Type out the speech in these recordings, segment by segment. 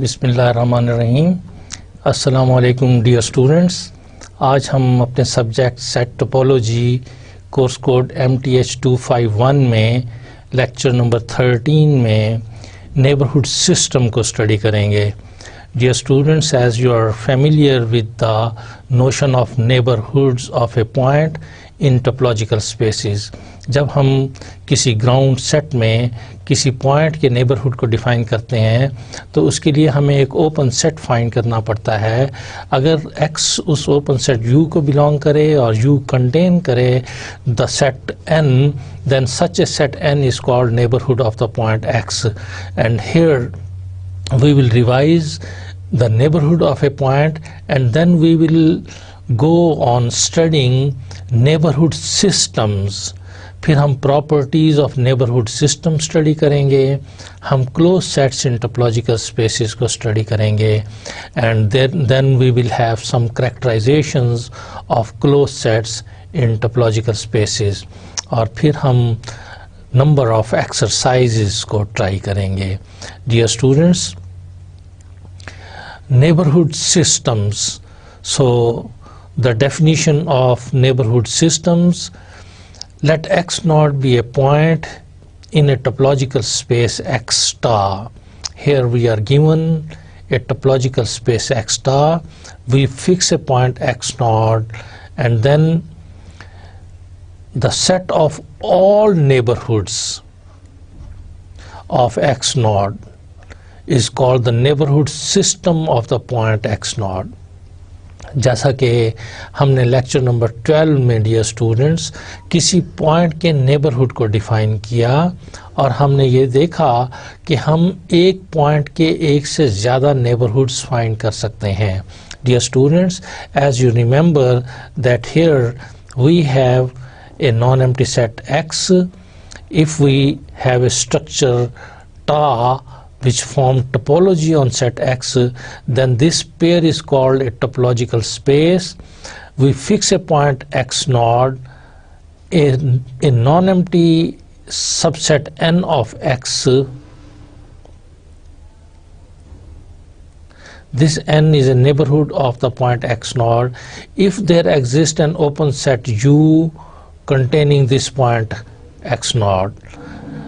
बिस्मिल्लाहिर्रहमानिर्रहीम। अस्सलामु अलैकुम डियर स्टूडेंट्स। आज हम अपने subject set topology course code MTH 251 में लेक्चर नंबर 13 में नेबरहुड सिस्टम को स्टडी करेंगे। Dear students, as you are familiar with the notion of neighbourhoods of a point in topological spaces, जब हम किसी ग्राउंड सेट में किसी पॉइंट के नेबरहुड को डिफ़ाइन करते हैं तो उसके लिए हमें एक ओपन सेट फाइंड करना पड़ता है। अगर x उस ओपन सेट U को बिलोंग करे और U कंटेन करे the set N, then such a set N is called neighborhood of the point X. And here we will revise the neighborhood of a point and then we will go on studying neighborhood systems. फिर हम properties of neighbourhood system study करेंगे, हम close sets in topological spaces को study करेंगे and then we will have some characterisations of close sets in topological spaces और फिर हम number of exercises को ट्राई करेंगे। Dear students, neighbourhood systems, so the definition of neighbourhood systems: let X naught be a point in a topological space X star. Here we are given a topological space X star. We fix a point X naught and then the set of all neighborhoods of X naught is called the neighborhood system of the point X naught. जैसा कि हमने lecture number 12 में dear students किसी point के neighbourhood को define किया और हमने ये देखा कि हम एक पॉइंट के एक से ज़्यादा नेबरहुड्स फाइंड कर सकते हैं। Dear students, as you remember that here we have a non empty set X. If we have a structure tau which form topology on set X, then this pair is called a topological space. We fix a point X naught, a non-empty subset N of X. This N is a neighborhood of the point X naught if there exists an open set U containing this point X naught.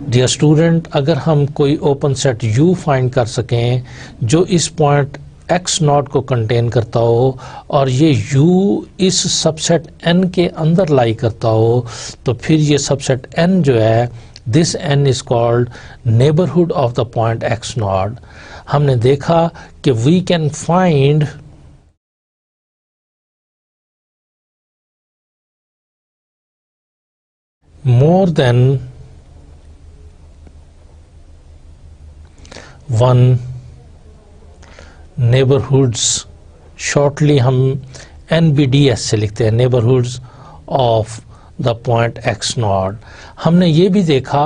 Dear student, अगर हम कोई open set U find कर सकें जो इस point X not को contain करता हो और ये U इस सबसेट N के अंदर लाई करता हो, तो फिर ये सबसेट N जो है, this N is called neighbourhood of the point X naught. हमने देखा कि we can find more than one neighbourhoods. Shortly हम NBDS से लिखते हैं, neighbourhoods of the point X naught. हमने ये भी देखा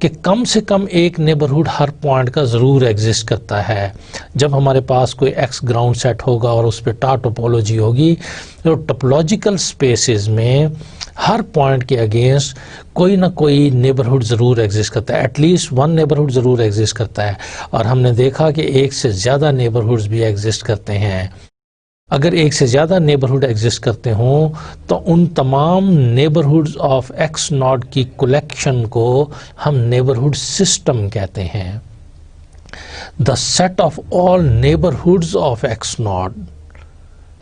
कि कम से कम एक नेबरहुड हर पॉइंट का ज़रूर एग्जिस्ट करता है। जब हमारे पास कोई X ग्राउंड सेट होगा और उस पर टा टोपोलॉजी होगी तो टोपोलॉजिकल स्पेसेस में हर पॉइंट के अगेंस्ट कोई ना कोई नेबरहुड ज़रूर एग्जिस्ट करता है, एटलीस्ट वन नेबरहुड ज़रूर एग्जिस्ट करता है। और हमने देखा कि एक से ज़्यादा नेबरहुड्स भी एग्जिस्ट करते हैं। अगर एक से ज़्यादा नेबरहुड एग्जिस्ट करते हों तो उन तमाम नेबरहुड्स ऑफ X नॉट की कलेक्शन को हम नेबरहुड सिस्टम कहते हैं। The set of all neighbourhoods of X not,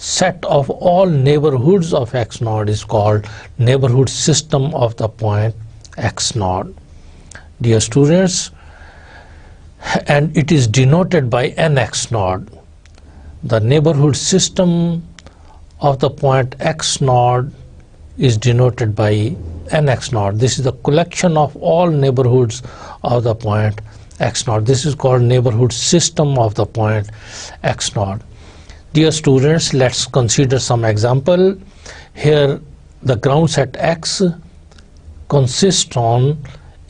set of all neighborhoods of X naught is called neighborhood system of the point X naught. Dear students, and it is denoted by NX naught. The neighborhood system of the point X naught is denoted by NX naught. This is the collection of all neighborhoods of the point X naught. This is called neighborhood system of the point X naught. Dear students, let's consider some example. Here the ground set X consists on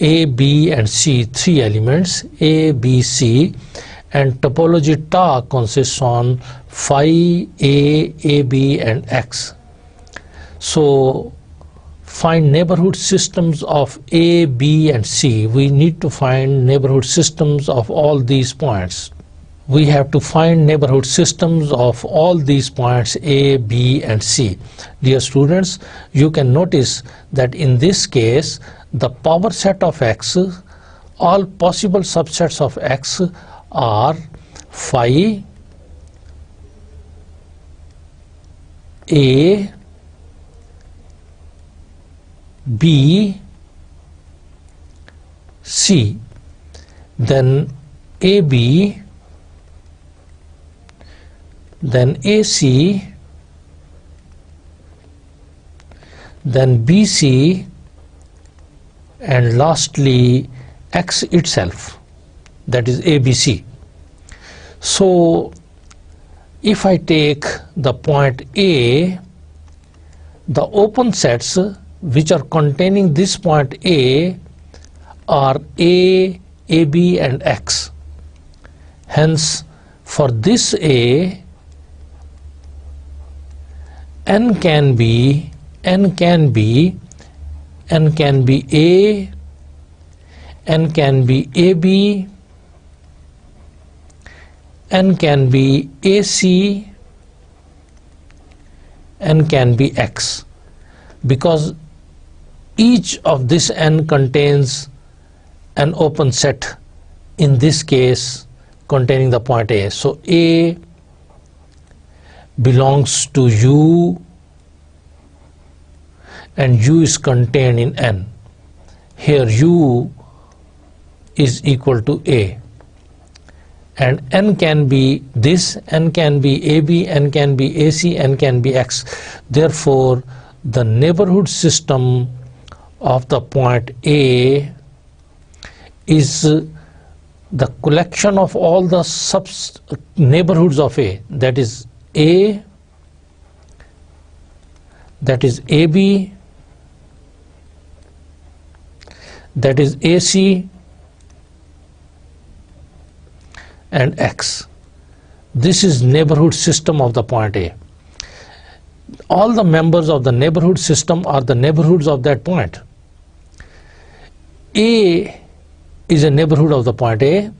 A, B and C, three elements A, B, C, and topology ta consists on phi A, AB and X. So find neighborhood systems of A, B and C. We need to find neighborhood systems of all these points. we have to find neighborhood systems of all these points A, B and C. Dear students, you can notice that in this case the power set of X, all possible subsets of X are phi A, B, C, then AB, then AC, then BC, and lastly X itself, that is ABC. So if I take the point A, the open sets which are containing this point A are A, AB and X. Hence for this A, N can be A, N can be AB, N can be AC, N can be X, because each of this N contains an open set, in this case containing the point A. So A belongs to U and U is contained in N. Here U is equal to A, and N can be this, N can be AB, N can be AC, N can be X. Therefore the neighborhood system of the point A is the collection of all the neighborhoods of A, that is A, that is AB, that is AC and X. This is neighborhood system of the point A. All the members of the neighborhood system are the neighborhoods of that point. A is a neighborhood of the point A,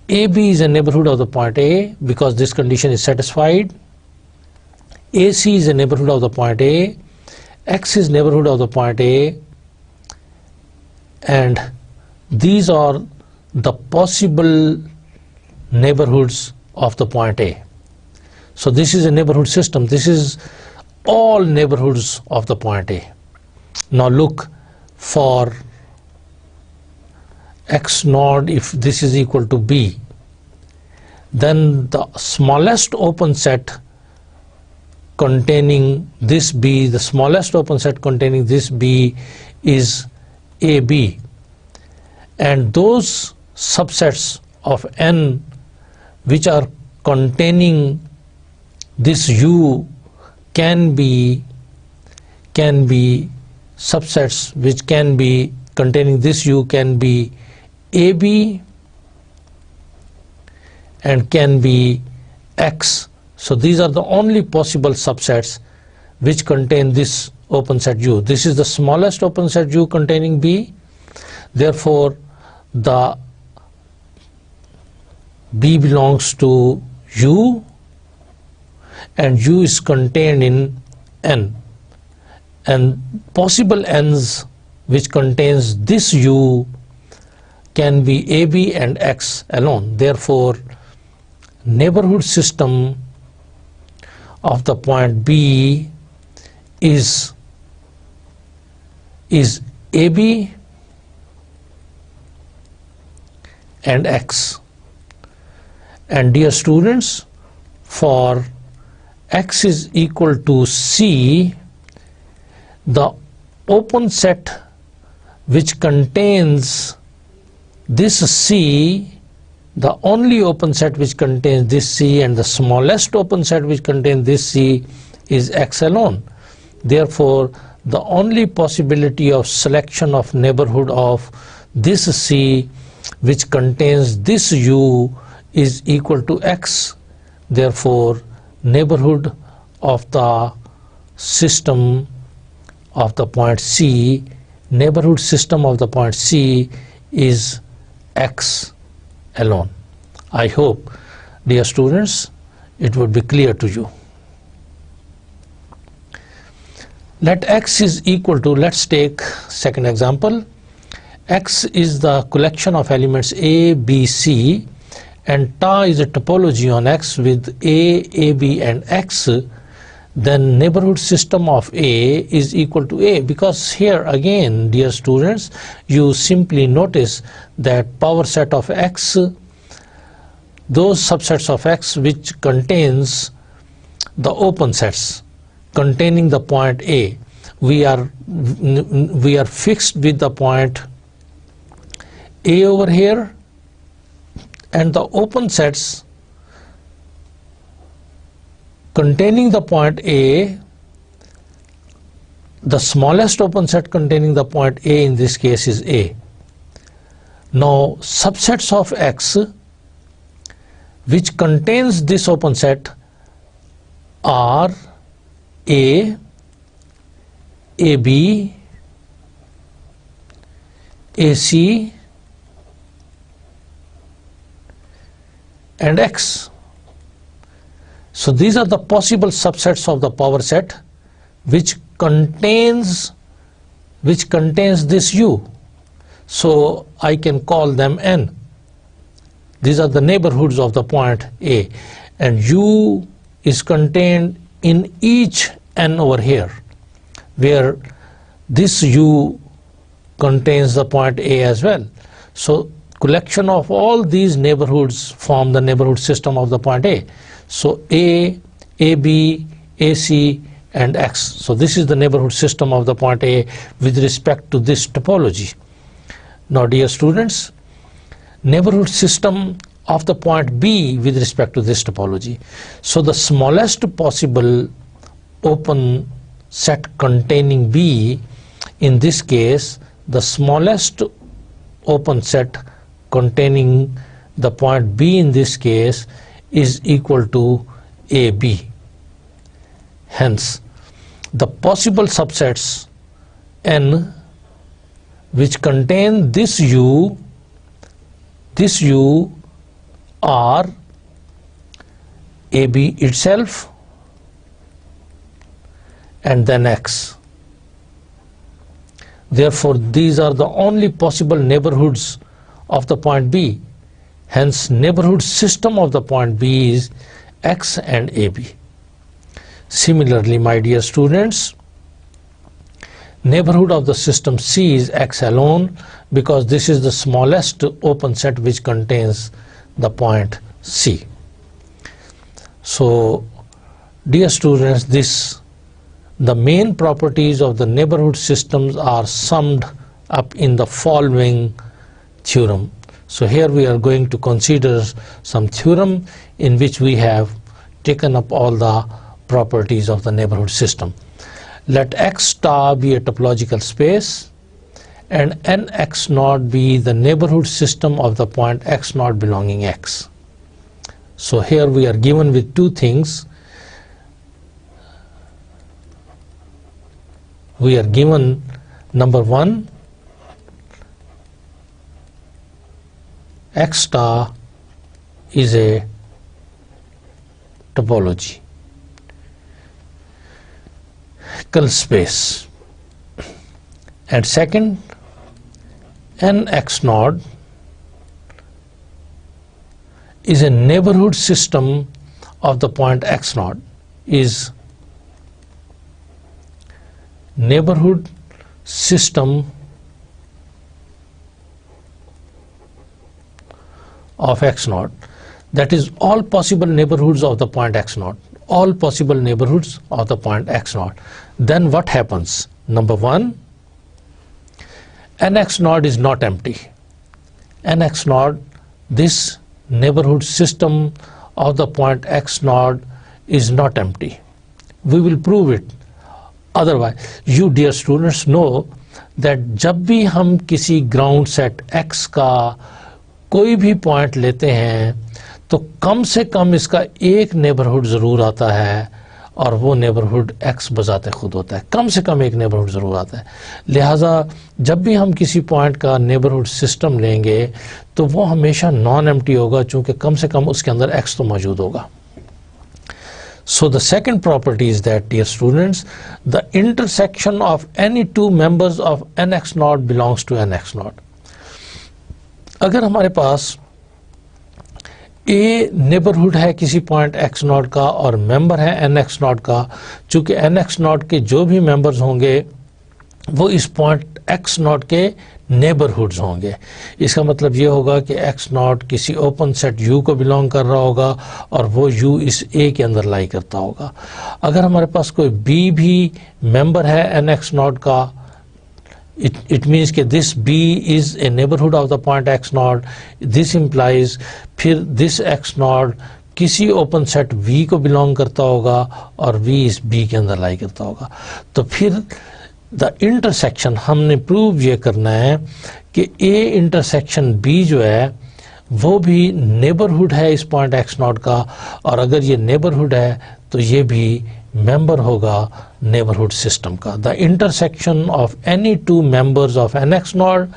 AB is a neighborhood of the point A because this condition is satisfied, AC is a neighborhood of the point A, X is neighborhood of the point A, and these are the possible neighborhoods of the point A. So this is a neighborhood system. This is all neighborhoods of the point A. Now look for X node. If this is equal to B, then the smallest open set containing this B, the smallest open set containing this B is AB, and those subsets of N which are containing this U can be subsets which can be containing this U can be AB and can be X. So these are the only possible subsets which contain this open set U. This is the smallest open set U containing B. Therefore the B belongs to U and U is contained in N, and possible N's which contains this U can be AB and X alone. Therefore neighborhood system of the point B is AB and X. And dear students, for X is equal to C, the open set which contains this C, the only open set which contains this C, and the smallest open set which contains this C is X alone. Therefore the only possibility of selection of neighborhood of this C which contains this U is equal to X. Therefore neighborhood of the system of the point C, neighborhood system of the point C is X alone. I hope, dear students, it would be clear to you. Let x is equal to, let's take second example. X is the collection of elements A, B, C, and ta is a topology on X with A, B, and X. Then neighborhood system of A is equal to A, because here again, dear students, you simply notice that power set of X, those subsets of X which contains the open sets containing the point A, we are fixed with the point A over here, and the open sets containing the point A, the smallest open set containing the point A in this case is A. Now subsets of X which contains this open set are A, AB, AC, and X. So these are the possible subsets of the power set which contains this U. So I can call them N. These are the neighborhoods of the point A, and U is contained in each N over here, where this U contains the point A as well. So collection of all these neighborhoods form the neighborhood system of the point A. So A, AB, AC, and X. So this is the neighborhood system of the point A with respect to this topology. Now dear students, neighborhood system of the point B with respect to this topology. So the smallest possible open set containing B, in this case the smallest open set containing the point B in this case is equal to AB. Hence the possible subsets N which contain this U are AB itself and then X. Therefore these are the only possible neighborhoods of the point B. Hence neighborhood system of the point B is X and AB. Similarly, my dear students, neighborhood of the system C is X alone, because this is the smallest open set which contains the point C. So dear students, the main properties of the neighborhood systems are summed up in the following theorem. So here we are going to consider some theorem in which we have taken up all the properties of the neighborhood system. Let X star be a topological space and Nx naught be the neighborhood system of the point X naught belonging X. So here we are given with two things. We are given, number one, X star is a topology space, and second, Nx naught is a neighborhood system of the point X naught, is neighborhood system of X naught, that is all possible neighborhoods of the point X naught, all possible neighborhoods of the point X naught. Then what happens? Number one, Nx naught is not empty. Nx naught, this neighborhood system of the point X naught is not empty. We will prove it. Otherwise, you dear students know that जब भी हम किसी ground set X का कोई भी point लेते हैं तो कम से कम इसका एक नेबरहुड ज़रूर आता है, और वो नेबरहुड x बजाते खुद होता है, कम से कम एक नेबरहुड ज़रूर आता है। लिहाजा जब भी हम किसी पॉइंट का नेबरहुड सिस्टम लेंगे तो वो हमेशा नॉन एम्प्टी होगा, चूँकि कम से कम उसके अंदर x तो मौजूद होगा। So the second property is that, dear students, the intersection of any two members of nx naught belongs to nx naught. अगर हमारे पास ए नेबरहुड है किसी पॉइंट x नॉट का और मेंबर है nx नॉट का, चूंकि nx नॉट के जो भी मेंबर्स होंगे वो इस पॉइंट x नॉट के नेबरहुड्स होंगे। इसका मतलब ये होगा कि x नॉट किसी ओपन सेट u को बिलोंग कर रहा होगा और वो u इस a के अंदर लाई करता होगा। अगर हमारे पास कोई b भी मेंबर है nx नॉट का, it means कि this b is a neighborhood of the point x naught. This implies फिर this x naught किसी ओपन सेट v को बिलोंग करता होगा और v इस b के अंदर लाई करता होगा। तो फिर द इंटरसेक्शन हमने प्रूव ये करना है कि a इंटरसेक्शन b जो है वो भी नेबरहुड है इस पॉइंट x नॉट का, और अगर ये नेबरहुड है तो ये भी मेंबर होगा नेबरहुड सिस्टम का। The intersection of any two members of nx naught,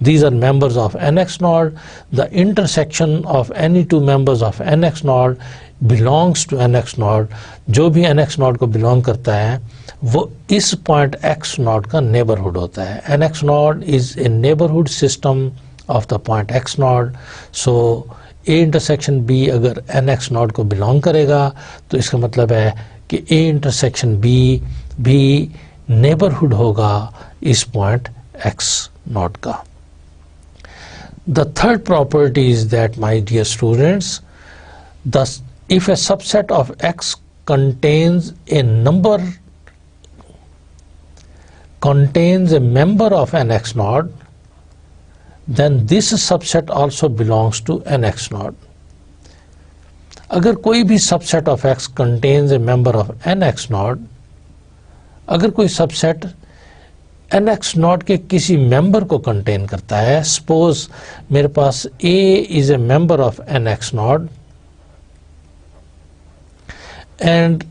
these are members of nx naught, the intersection of any two members of nx naught belongs to nx naught. जो भी nx not को belong करता है वो इस point x not का neighbourhood होता है। nx not is a neighbourhood system of the point x not. So a intersection b अगर nx नॉट को बिलोंग करेगा तो इसका मतलब है कि a इंटरसेक्शन b भी नेबरहुड होगा इस पॉइंट x नॉट का। The third property is that, my dear students, thus if a subset of x contains a member of nx naught, then this subset also belongs to nx naught. अगर कोई भी subset of x contains a member of nx naught, अगर कोई subset nx naught के किसी member को contain करता है, सपोज मेरे पास a is a member of nx naught and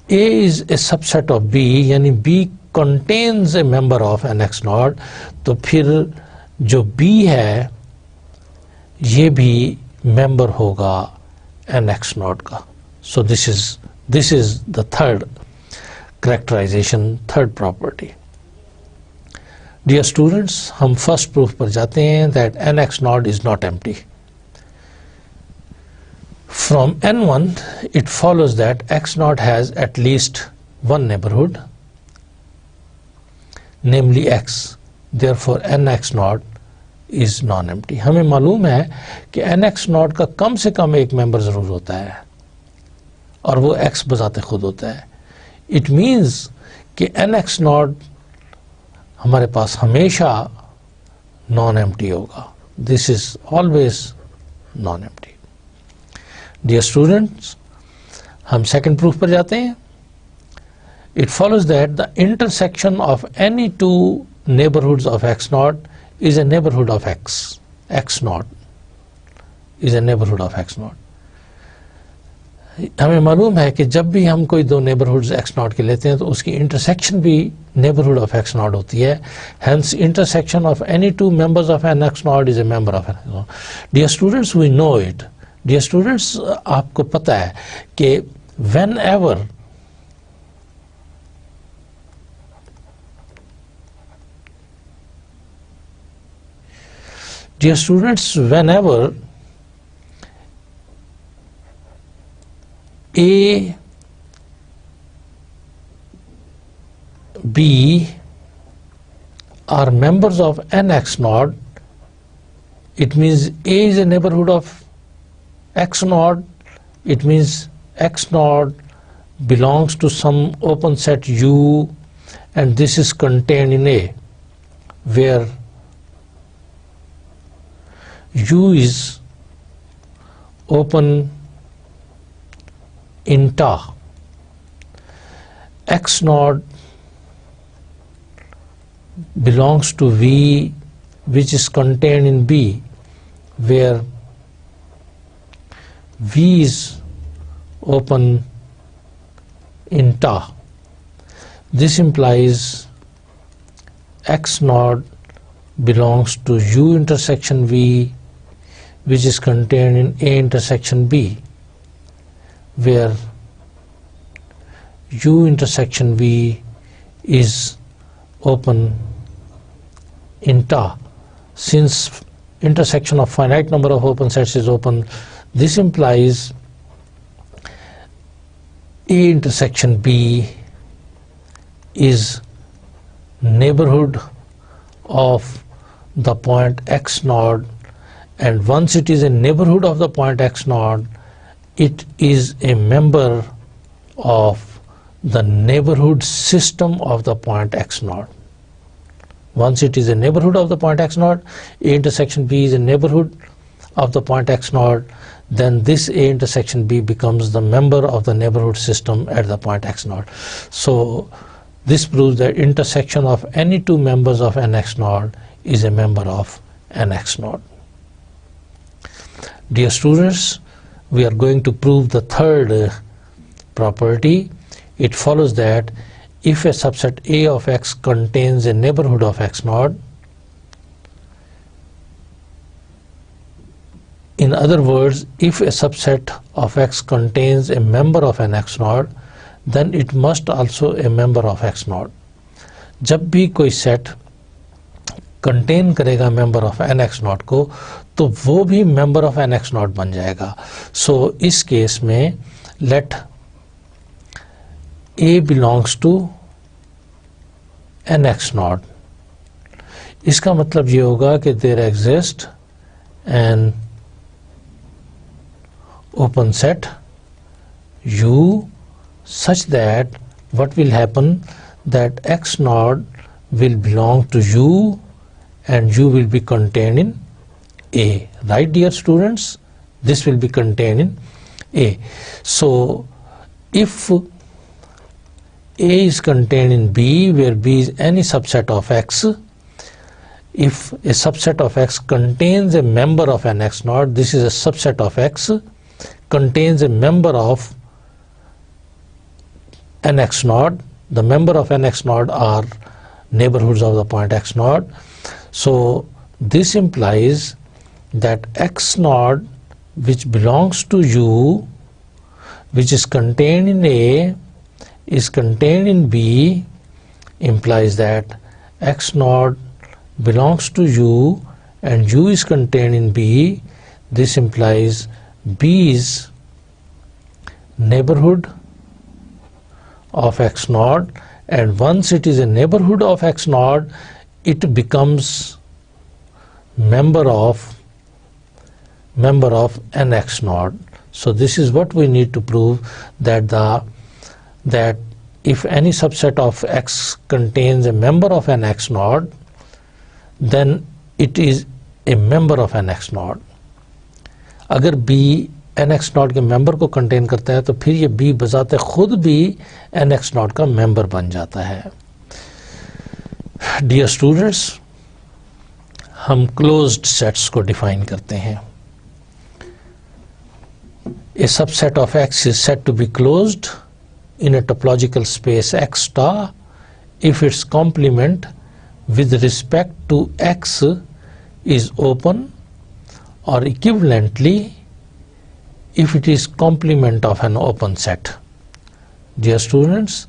a is a subset of b, यानी b contains a member of nx naught, तो फिर जो b है ये भी मेंबर होगा nx naught का। So this is the third characterization, third property. Dear students, हम first proof पर जाते हैं that nx naught is not empty. From n1 it follows that x naught has at least one neighborhood, namely x. Therefore nx naught is non-empty. हमें मालूम है कि nx naught का कम से कम एक मेंबर ज़रूर होता है और वो x बजाते खुद होता है। It means कि nx naught हमारे पास हमेशा non-empty होगा। This is always non-empty. Dear students, हम second proof पर जाते हैं। It follows that the intersection of any two neighborhoods of x naught is a neighborhood of x. x naught is a neighborhood of x naught. हमें मालूम है कि जब भी हम कोई दो नेबरहुड्स x नॉट के लेते हैं तो उसकी इंटरसेक्शन भी नेबरहुड ऑफ x नॉट होती है। Hence intersection of any two members of an x naught is a member of an x naught. Dear students, we know it. Dear students, आपको पता है कि whenever Dear students, whenever A, B are members of nx naught, it means A is a neighborhood of x naught, it means x naught belongs to some open set U and this is contained in A, where U is open in Ta. X naught belongs to V, which is contained in B, where V is open in Ta. This implies X naught belongs to U intersection V, which is contained in A intersection B, where U intersection V is open in Ta. Since intersection of finite number of open sets is open, this implies A intersection B is neighborhood of the point X naught, and once it is a neighborhood of the point X naught, it is a member of the neighborhood system of the point X naught. Once it is a neighborhood of the point X naught, A intersection B is a neighborhood of the point X naught, then this A intersection B becomes the member of the neighborhood system at the point X naught. So this proves that intersection of any two members of NX naught is a member of NX naught. Dear students, we are going to prove the third property. It follows that if a subset A of X contains a neighborhood of X naught, in other words, if a subset of X contains a member of an X naught, then it must also a member of X naught. जब भी कोई set contain करेगा member of N X naught को, तो वो भी member of N X naught बन जाएगा. सो इस केस में let A belongs to NX naught. इसका मतलब ये होगा कि there exists an open set U such that what will happen, that X naught will belong to U and U will be contained in A. Right, dear students? This will be contained in A. So if A is contained in B, where B is any subset of X, if a subset of X contains a member of an X naught, this is a subset of X, contains a member of an X naught. The member of an X naught are neighborhoods of the point X naught. So this implies that X naught which belongs to U, which is contained in A, is contained in B, implies that X naught belongs to U and U is contained in B. This implies B is neighborhood of X naught, and once it is a neighborhood of X naught, it becomes member of NX naught. So this is what we need to prove, that if any subset of X contains a member of an X naught, then it is a member of an X naught. अगर B NX naught के member को contain करता है, तो फिर ये B बजाते खुद भी NX naught का member बन जाता है. Dear students, हम closed sets को define करते हैं. A subset of X is said to be closed in a topological space X star if its complement with respect to X is open, or equivalently if it is complement of an open set. Dear students,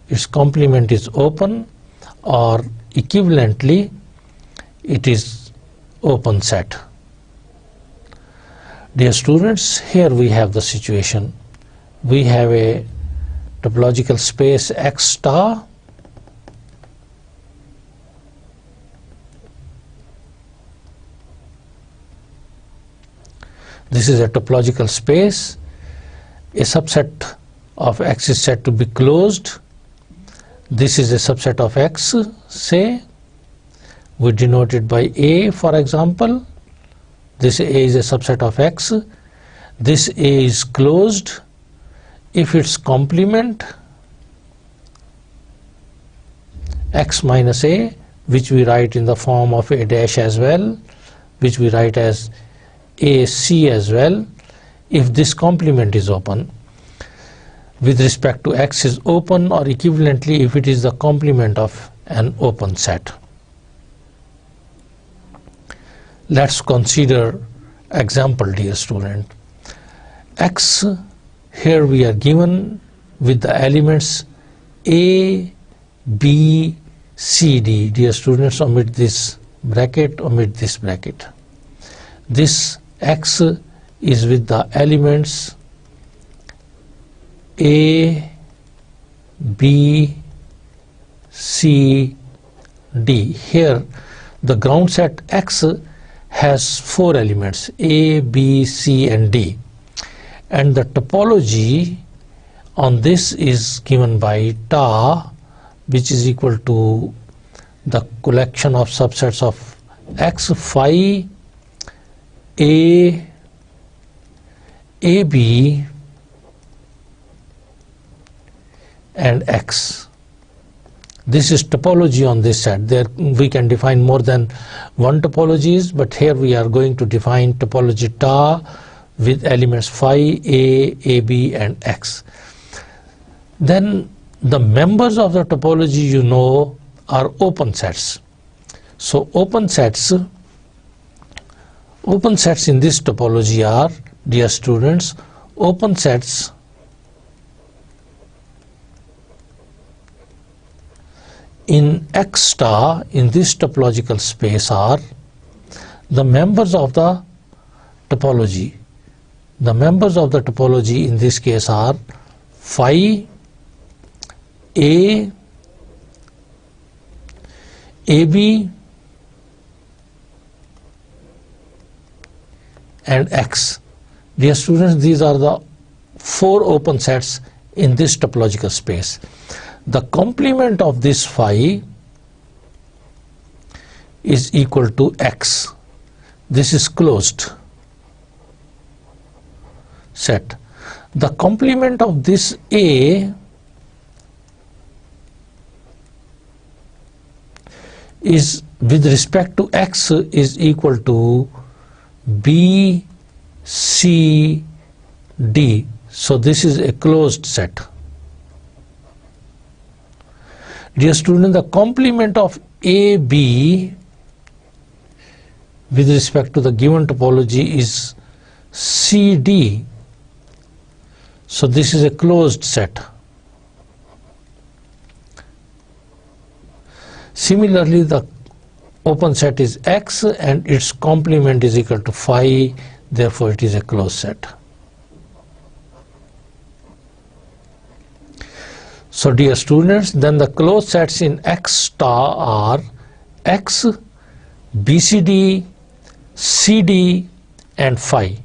its complement is open, or equivalently it is open set. Dear students, here we have the situation. We have a topological space X star This is a topological space. A subset of X is said to be closed. This is a subset of X, say. We denote it by A, for example. This A is a subset of X. This A is closed if its complement X minus A, which we write in the form of A dash as well, which we write as AC as well, if this complement is open. with respect to X is open, or equivalently if it is the complement of an open set. Let's consider example, dear student. X, here we are given with the elements A, B, C, D. Dear students, omit this bracket, omit this bracket. This X is with the elements A, B, C, D. Here the ground set X has 4 elements A, B, C and D, and the topology on this is given by Ta, which is equal to the collection of subsets of X, phi A, AB and X. This is topology on this set. There we can define more than one topologies, but here we are going to define topology Ta with elements phi A, AB and X. Then the members of the topology, you know, are open sets. So open sets in this topology are, dear students, open sets in X star in this topological space are the members of the topology. The members of the topology in this case are phi A, AB and X. Dear students, these are the 4 open sets in this topological space. The complement of this phi is equal to X. This is closed set. The complement of this A is with respect to X is equal to B, C, D. So this is a closed set. Dear student, the complement of AB with respect to the given topology is CD. So this is a closed set. Similarly, the open set is X and its complement is equal to phi, therefore it is a closed set. So dear students, then the closed sets in X star are X, BCD, CD and phi,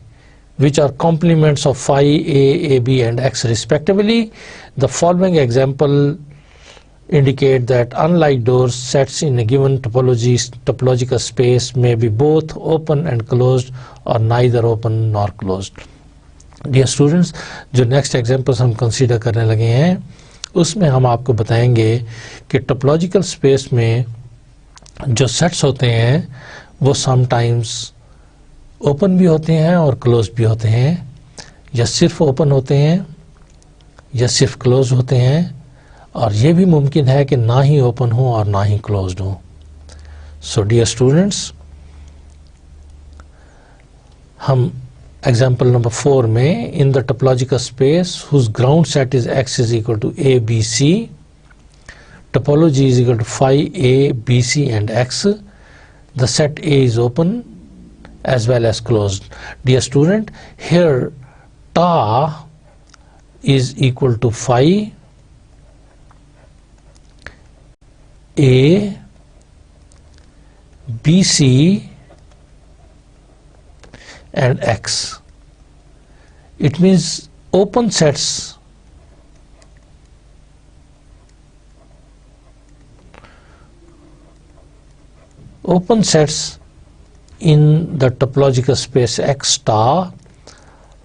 which are complements of phi A, AB and X respectively. The following example indicate that unlike those sets in a given topological space may be both open and closed or neither open nor closed. Dear students, जो next examples हम consider करने लगे हैं उसमें हम आपको बताएंगे कि टोपोलॉजिकल स्पेस में जो सेट्स होते हैं वो समटाइम्स ओपन भी होते हैं और क्लोज भी होते हैं, या सिर्फ ओपन होते हैं या सिर्फ क्लोज होते हैं, और ये भी मुमकिन है कि ना ही ओपन हो और ना ही क्लोज्ड हो. सो डियर स्टूडेंट्स, हम एग्जाम्पल नंबर 4 में in the topological space whose ground set is X is equal to A, B, C, topology is equal to phi A, B, C and X. The set A is open as well as closed. Dear student, here ta is equal to phi A, B, C and X. It means open sets in the topological space X star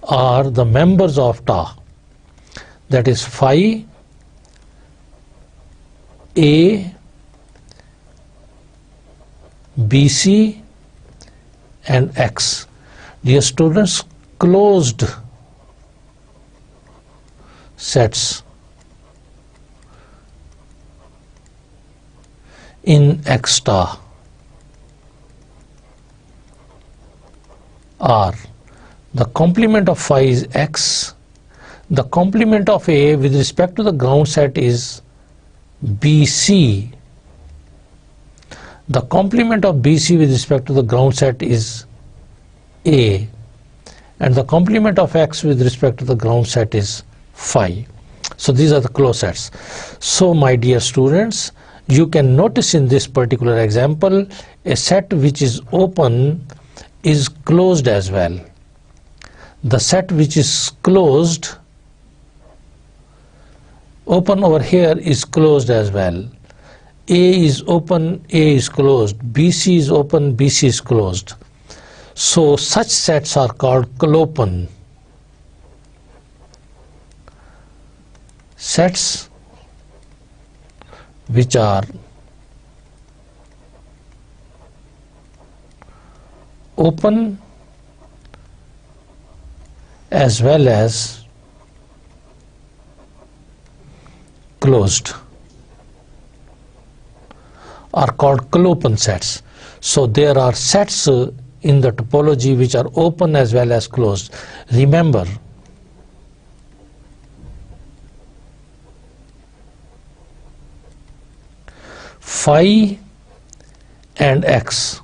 are the members of ta, that is phi A, B, C and X. Dear students, closed sets in X star are the complement of phi is X, the complement of A with respect to the ground set is BC, the complement of BC with respect to the ground set is A, and the complement of X with respect to the ground set is phi. So these are the closed sets. So my dear students, you can notice in this particular example a set which is open is closed as well. The set which is closed, open over here, is closed as well. A is open, A is closed. BC is open, BC is closed. So such sets are called clopen. Sets which are open as well as closed are called clopen sets. So there are sets in the topology which are open as well as closed. Remember, phi and X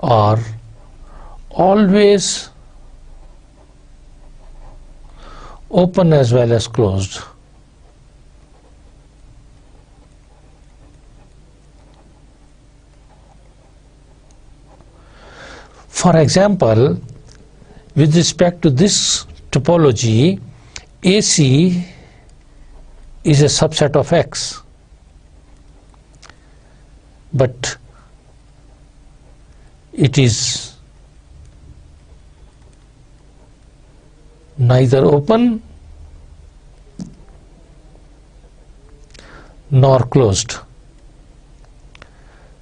are always open as well as closed. For example, with respect to this topology, AC is a subset of X, but it is neither open nor closed.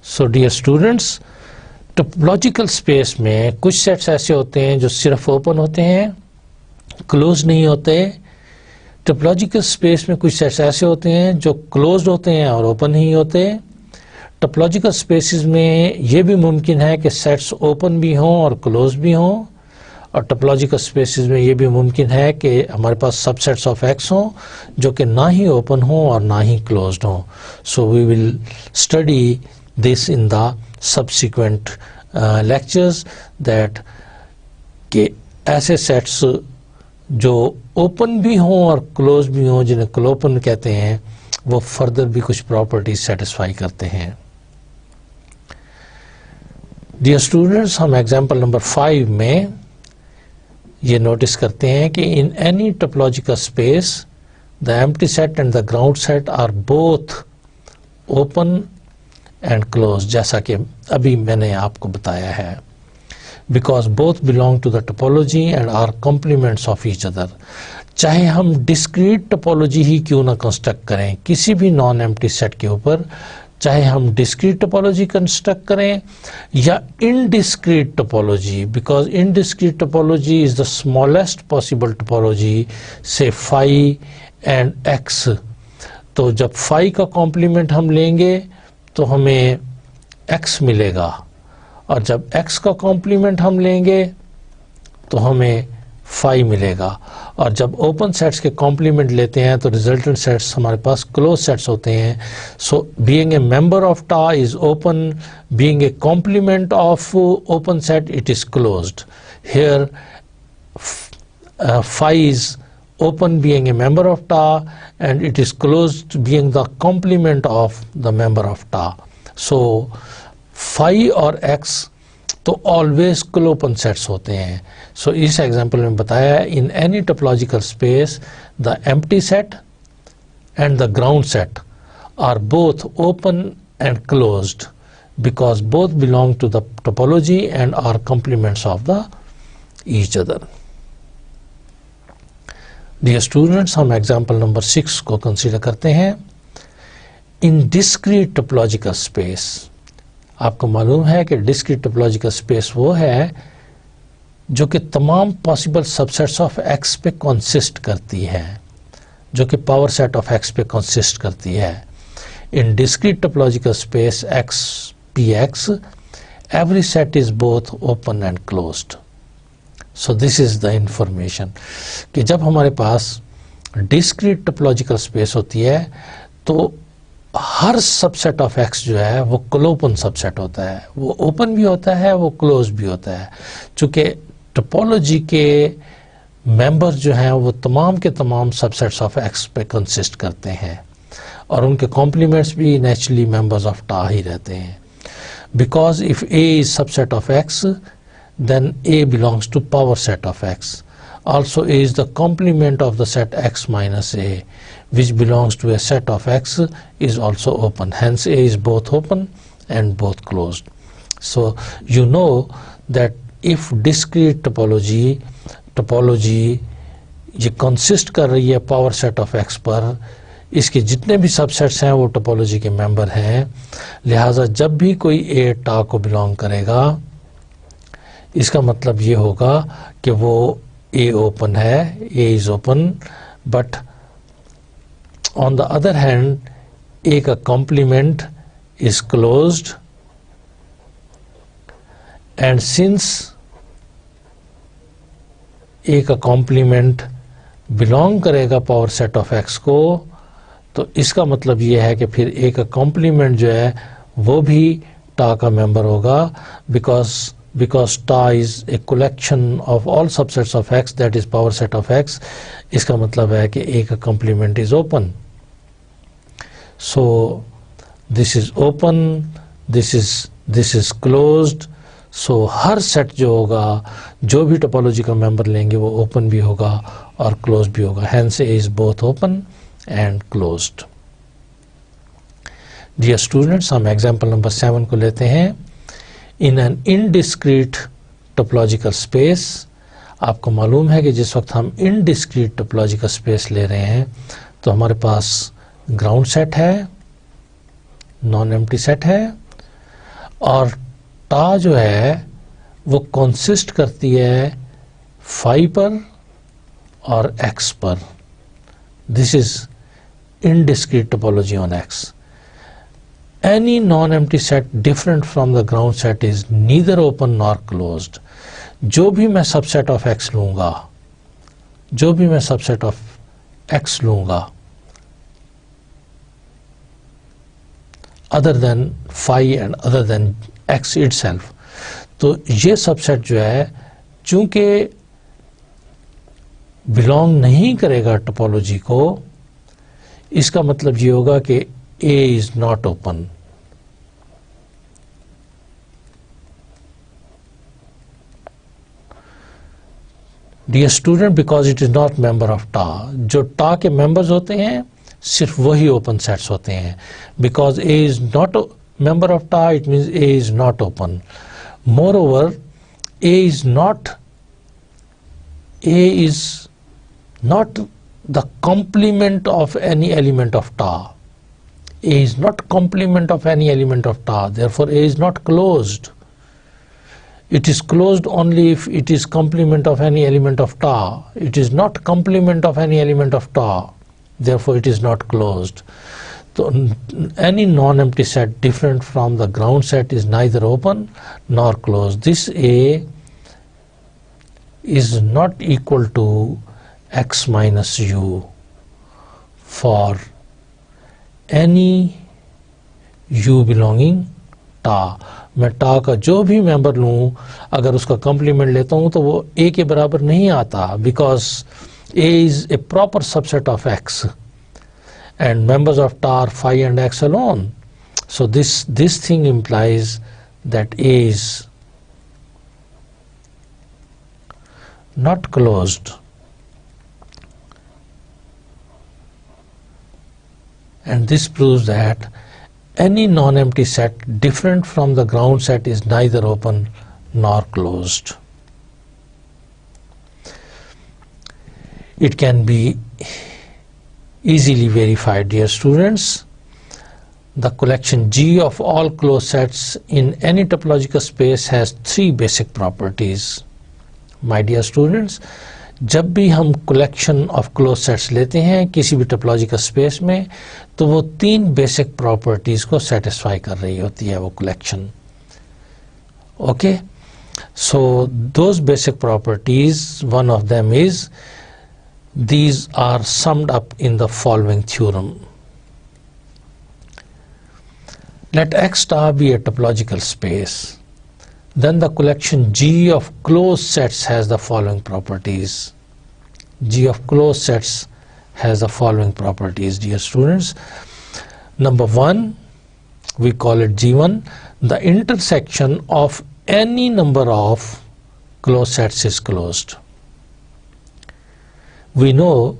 So dear students, topological space में कुछ sets ऐसे होते हैं जो सिर्फ open होते हैं, close नहीं होते. टोपोलॉजिकल स्पेस में कुछ सेट्स ऐसे होते हैं जो क्लोज्ड होते हैं और ओपन नहीं होते. टोपोलॉजिकल स्पेसेस में ये भी मुमकिन है कि सेट्स ओपन भी हों और क्लोज भी हों, और टोपोलॉजिकल स्पेसेस में ये भी मुमकिन है कि हमारे पास सबसेट्स ऑफ एक्स हों जो कि ना ही ओपन हों और ना ही क्लोज्ड हों. So we will study this in the subsequent lectures that कि ऐसे सेट्स जो ओपन भी हों और क्लोज भी हों, जिन्हें क्लोपन कहते हैं, वो फर्दर भी कुछ प्रॉपर्टीज सेटिस्फाई करते हैं. डियर स्टूडेंट्स, हम एग्जांपल नंबर 5 में ये नोटिस करते हैं कि in any topological space the empty set and the ground set are both open and close, जैसा कि अभी मैंने आपको बताया है. Because both belong to the topology and are complements of each other. चाहे हम डिस्क्रीट टोपोलॉजी ही क्यों ना कंस्ट्रक्ट करें किसी भी नॉन एम्प्टी सेट के ऊपर, चाहे हम डिस्क्रीट टोपोलॉजी कंस्ट्रक्ट करें या indiscrete topology, because indiscrete topology is the smallest possible topology, से फाई एंड एक्स. तो जब फाई का कॉम्प्लीमेंट हम लेंगे तो हमें x मिलेगा, और जब x का कॉम्प्लीमेंट हम लेंगे तो हमें phi मिलेगा, और जब ओपन सेट्स के कॉम्प्लीमेंट लेते हैं तो रिजल्टेंट सेट्स हमारे पास क्लोज सेट्स होते हैं. So being a member of tau is open, being a complement of open set it is closed. Here phi is open being a member of TA and it is closed being the complement of the member of TA. So phi और x तो always clopen sets होते हैं. So इस example में बताया है, in any topological space the empty set and the ground set are both open and closed because both belong to the topology and are complements of the each other. Dear students, हम example number 6 को consider करते हैं. इन discrete topological space, आपको मालूम है कि discrete topological space वो है जो कि तमाम पॉसिबल सबसेट्स ऑफ एक्स पे कंसिस्ट करती है, जो कि पावर सेट ऑफ एक्स पे कंसिस्ट करती है। इन discrete topological space x P x every set is both open and closed. So this is the information कि जब हमारे पास discrete topological space होती है तो हर सबसेट ऑफ x जो है वो क्लोपन सबसेट होता है, वो ओपन भी होता है, वो क्लोज भी होता है। चूँकि टोपोलॉजी के मेंबर्स जो हैं वो तमाम के तमाम सबसेट्स ऑफ x पे कंसिस्ट करते हैं और उनके कॉम्प्लीमेंट्स भी नेचुरली मेंबर्स ऑफ टा ही रहते हैं। Because if A is subset of X, then A belongs to power set of X. Also A is the complement of the set X minus A, which belongs to a set of X is also open. Hence A is both open and both closed. So you know that if discrete topology ये consist कर रही है power set of X पर, इसके जितने भी subsets हैं वो टोपोलॉजी के मेंबर हैं, लिहाजा जब भी कोई ए टा को बिलोंग करेगा इसका मतलब ये होगा कि वो ए ओपन है, A is open, but on the other hand A का complement is closed and since A का कॉम्प्लीमेंट बिलोंग करेगा पावर सेट ऑफ एक्स को, तो इसका मतलब ये है कि फिर ए का कॉम्प्लीमेंट जो है वो भी टा का मेंबर होगा, because tau is a collection of all subsets of X that is power set of X. इसका मतलब है कि ए का complement is open. So this is open, this is closed. So हर सेट जो होगा, जो भी टोपोलॉजी का मेंबर लेंगे वो ओपन भी होगा और क्लोज भी होगा। Hence A is both open and closed. Dear students, हम example number 7 को लेते हैं। In an indiscrete topological space, आपको मालूम है कि जिस वक्त हम indiscrete topological space ले रहे हैं तो हमारे पास ग्राउंड सेट है, नॉन एम्प्टी सेट है और टा जो है वो कंसिस्ट करती है फाई पर और एक्स पर। This is indiscrete topology on X. Any non-empty set different from the ground set is neither open nor closed. जो भी मैं सबसेट ऑफ X लूँगा, जो भी मैं सबसेट ऑफ X लूँगा other than phi and other than X itself, तो ये सबसेट जो है चूँकि बिलोंग नहीं करेगा टोपोलॉजी को, इसका मतलब ये होगा कि A is not open. Dear student, because it is not member of tau. जो टा के मेंबर्स होते हैं सिर्फ वही ओपन सेट्स होते हैं। Because A is not member of tau, it means A is not open. Moreover A is not the complement of any element of टा. A is not complement of any element of टा, therefore A is not closed. It is closed only if it is complement of any element of टा. It is not complement of any element of टा, therefore it is not closed. So any non-empty set different from the ground set is neither open nor closed. This A is not equal to x minus u for any u belonging टा। मैं टा का जो भी member लूँ अगर उसका complement लेता हूँ तो वो a के बराबर नहीं आता, because a is a proper subset of x and members of टा are phi and x alone. So this thing implies that A is not closed. And this proves that any non-empty set different from the ground set is neither open nor closed. It can be easily verified, dear students. The collection G of all closed sets in any topological space has three basic properties. My dear students, जब भी हम collection of close sets लेते हैं किसी भी topological space में, तो वो 3 बेसिक प्रॉपर्टीज को सेटिस्फाई कर रही होती है वो collection. Okay, so those basic properties, one of them is, these are summed up in the following theorem. Let X star be a topological space. Then the collection G of closed sets has the following properties. G of closed sets has the following properties, dear students. Number 1, we call it G1. The intersection of any number of closed sets is closed. We know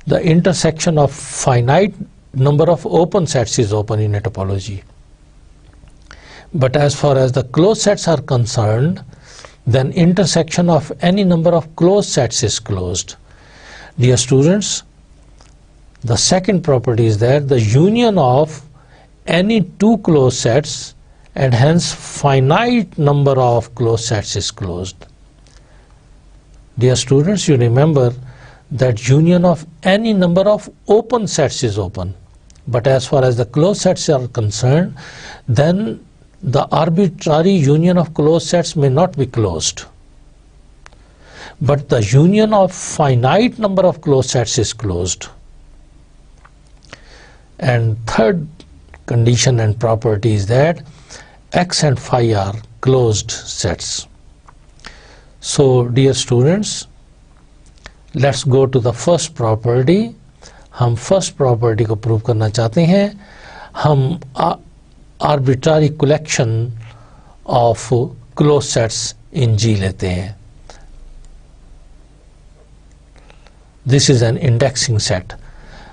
the intersection of finite number of open sets is open in a topology. But as far as the closed sets are concerned, then intersection of any number of closed sets is closed. Dear students, the second property is that the union of any 2 closed sets and hence finite number of closed sets is closed. Dear students, you remember that union of any number of open sets is open. But as far as the closed sets are concerned, then the arbitrary union of closed sets may not be closed. But the union of finite number of closed sets is closed. And third condition and property is that X and phi are closed sets. So dear students, let's go to the first property. हम first property को prove करना चाहते हैं. हम arbitrary collection of closed sets in G लेते हैं. This is an indexing set.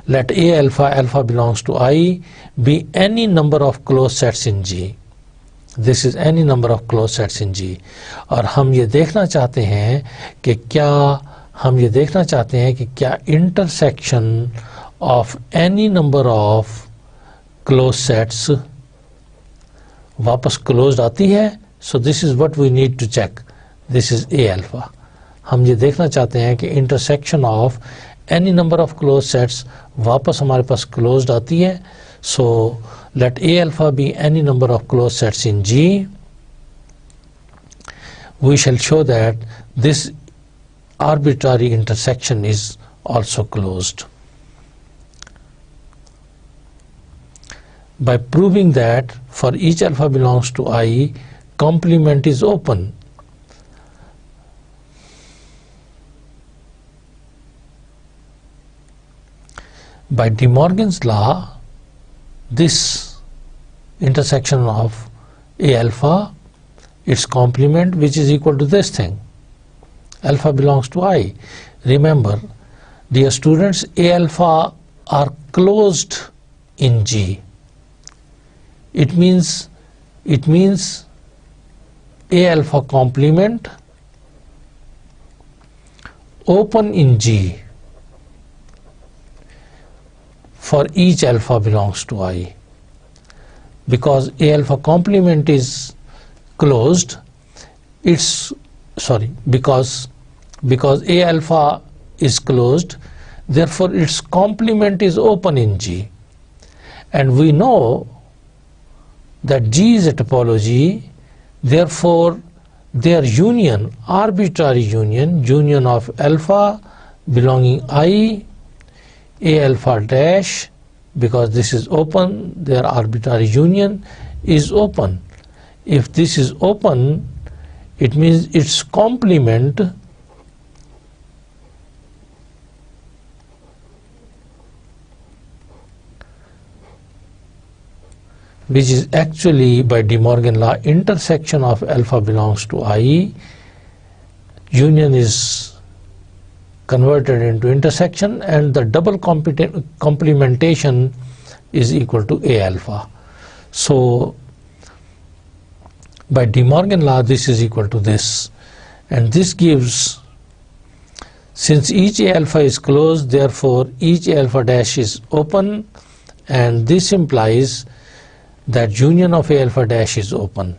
Let A alpha belongs to I be any number of closed sets in G. This is any number of closed sets in G. और हम ये देखना चाहते हैं कि क्या intersection of any number of closed sets वापस closed आती है. So this is what we need to check. This is A alpha. हम ये देखना चाहते हैं कि intersection of any number of closed sets वापस हमारे पास closed आती है. So let A alpha be any number of closed sets in G. We shall show that this arbitrary intersection is also closed. By proving that for each alpha belongs to I, complement is open. By De Morgan's law, this intersection of A alpha, its complement, which is equal to this thing, alpha belongs to I. Remember, dear students, A alpha are closed in G. It means A alpha complement open in G for each alpha belongs to I. Because A alpha complement is closed, because A alpha is closed, therefore its complement is open in G. And we know that G is a topology, therefore their union, arbitrary union of alpha belonging I, A alpha dash, because this is open, their arbitrary union is open. If this is open, it means its complement which is actually by De Morgan law intersection of alpha belongs to I, union is converted into intersection and the double complementation is equal to A alpha. So by De Morgan law this is equal to this, and this gives, since each A alpha is closed, therefore each A alpha dash is open, and this implies that union of A alpha dash is open.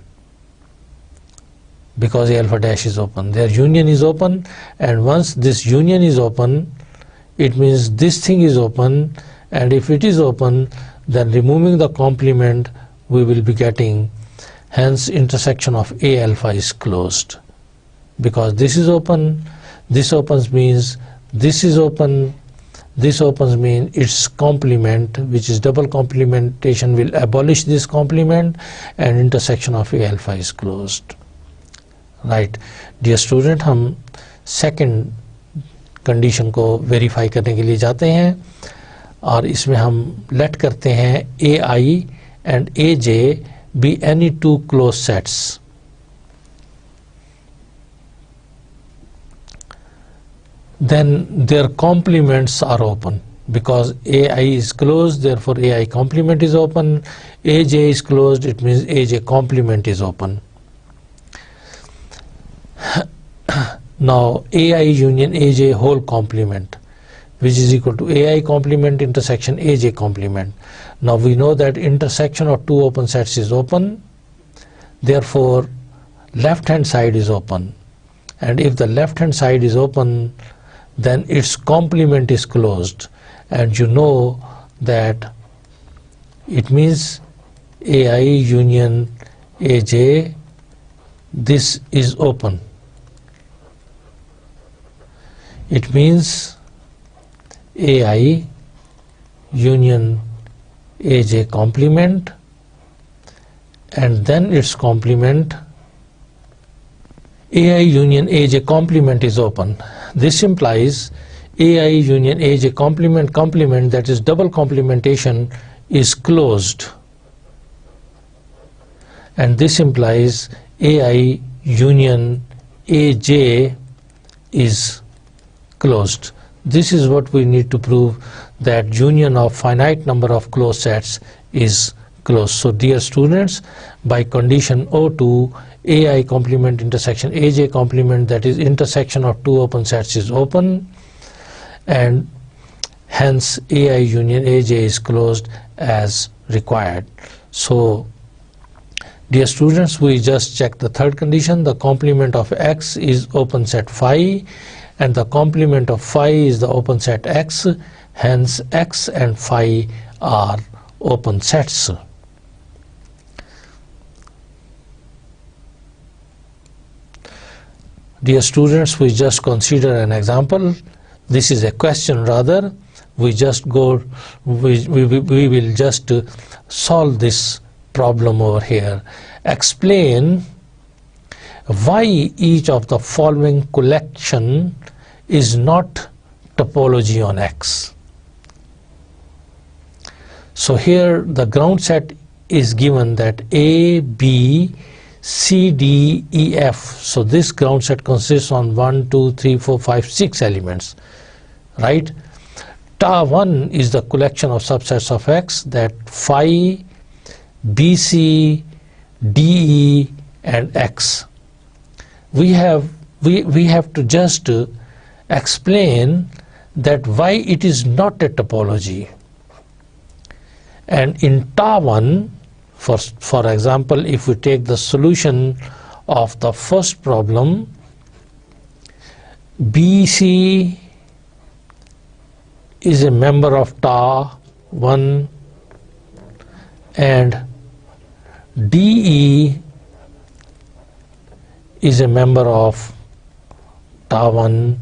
because A alpha dash is open. Their union is open, and once this union is open, it means this thing is open, and if it is open, then removing the complement we will be getting, hence intersection of A alpha is closed. Because this is open, this opens means this is open, this opens means its complement, which is double complementation, will abolish this complement, and intersection of A alpha is closed. Right. Dear student, हम second condition को verify करने के लिए जाते हैं, और इसमें हम लेट करते हैं AI and AJ be any two closed sets. Then their complements are open, because AI is closed, therefore AI complement is open. AJ is closed, it means AJ complement is open. Now AI union AJ whole complement, which is equal to AI complement intersection AJ complement. Now we know that intersection of two open sets is open, therefore left hand side is open, and if the left hand side is open, then its complement is closed, and you know that it means AI union AJ, this is open. It means AI union AJ complement, and then its complement AI union AJ complement is open. This implies AI union AJ complement, that is double complementation, is closed, and this implies AI union AJ is closed. This is what we need to prove, that union of finite number of closed sets is closed. So dear students, by condition O2, AI complement intersection AJ complement, that is intersection of two open sets, is open, and hence AI union AJ is closed as required. So dear students, we just checked the third condition. The complement of X is open set phi, and the complement of phi is the open set X, hence X and phi are open sets. Dear students, we just consider an example. This is a question rather. We will just solve this problem over here. Explain why each of the following collection is not topology on X. So here the ground set is given that A, B, C, D, E, F. So this ground set consists on 1, 2, 3, 4, 5, 6 elements, right? Ta1 is the collection of subsets of X, that phi, BC, DE and X. We have to just explain that why it is not a topology. And in Ta1, for example, if we take the solution of the first problem, BC is a member of Ta1 and DE is a member of Ta1,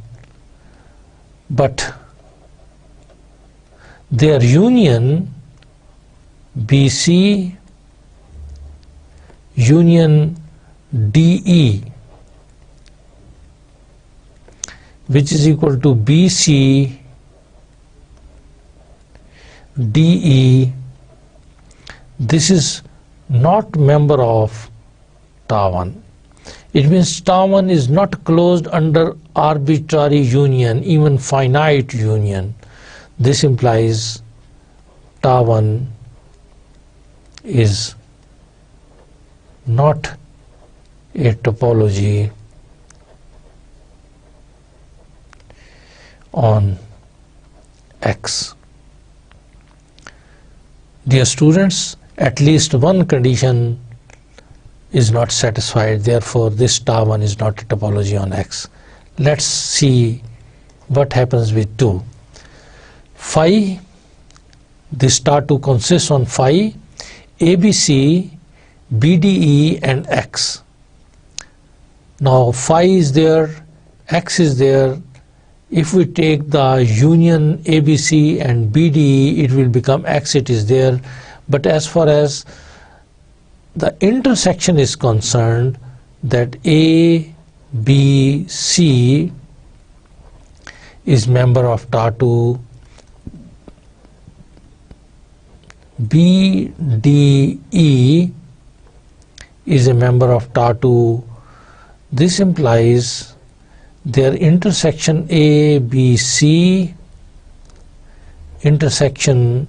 but their union BC union DE, which is equal to BC DE, this is not member of Ta1. It means Ta1 is not closed under arbitrary union, even finite union. This implies Ta1 is not a topology on X. Dear students, at least one condition is not satisfied, therefore this star1 is not a topology on X. Let's see what happens with 2. Phi, this star2 consists on phi, ABC, BDE and X. Now phi is there, X is there. If we take the union ABC and BDE, it will become X, it is there. But as far as the intersection is concerned, that A, B, C is member of TA2, B, D, E is a member of TA2. This implies their intersection A, B, C, intersection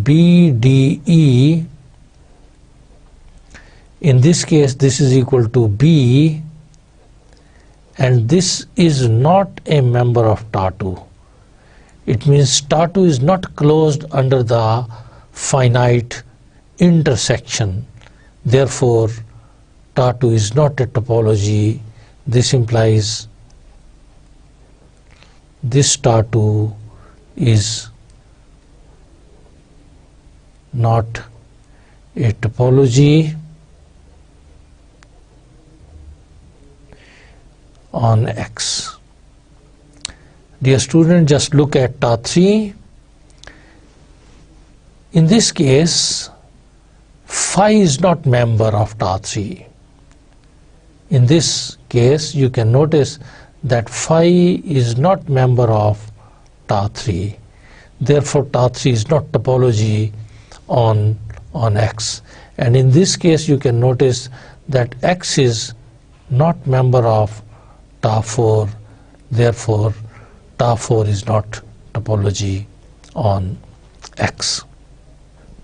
B, D, E, in this case this is equal to B, and this is not a member of TA2. It means TA2 is not closed under the finite intersection. Therefore, TA2 is not a topology. This implies this TA2 is not a topology on X. Dear student, just look at TA3. In this case, phi is not member of TA3. In this case, you can notice that phi is not member of TA3. Therefore, TA3 is not topology on X. And in this case, you can notice that X is not member of TA4. Therefore, TA4 is not topology on X.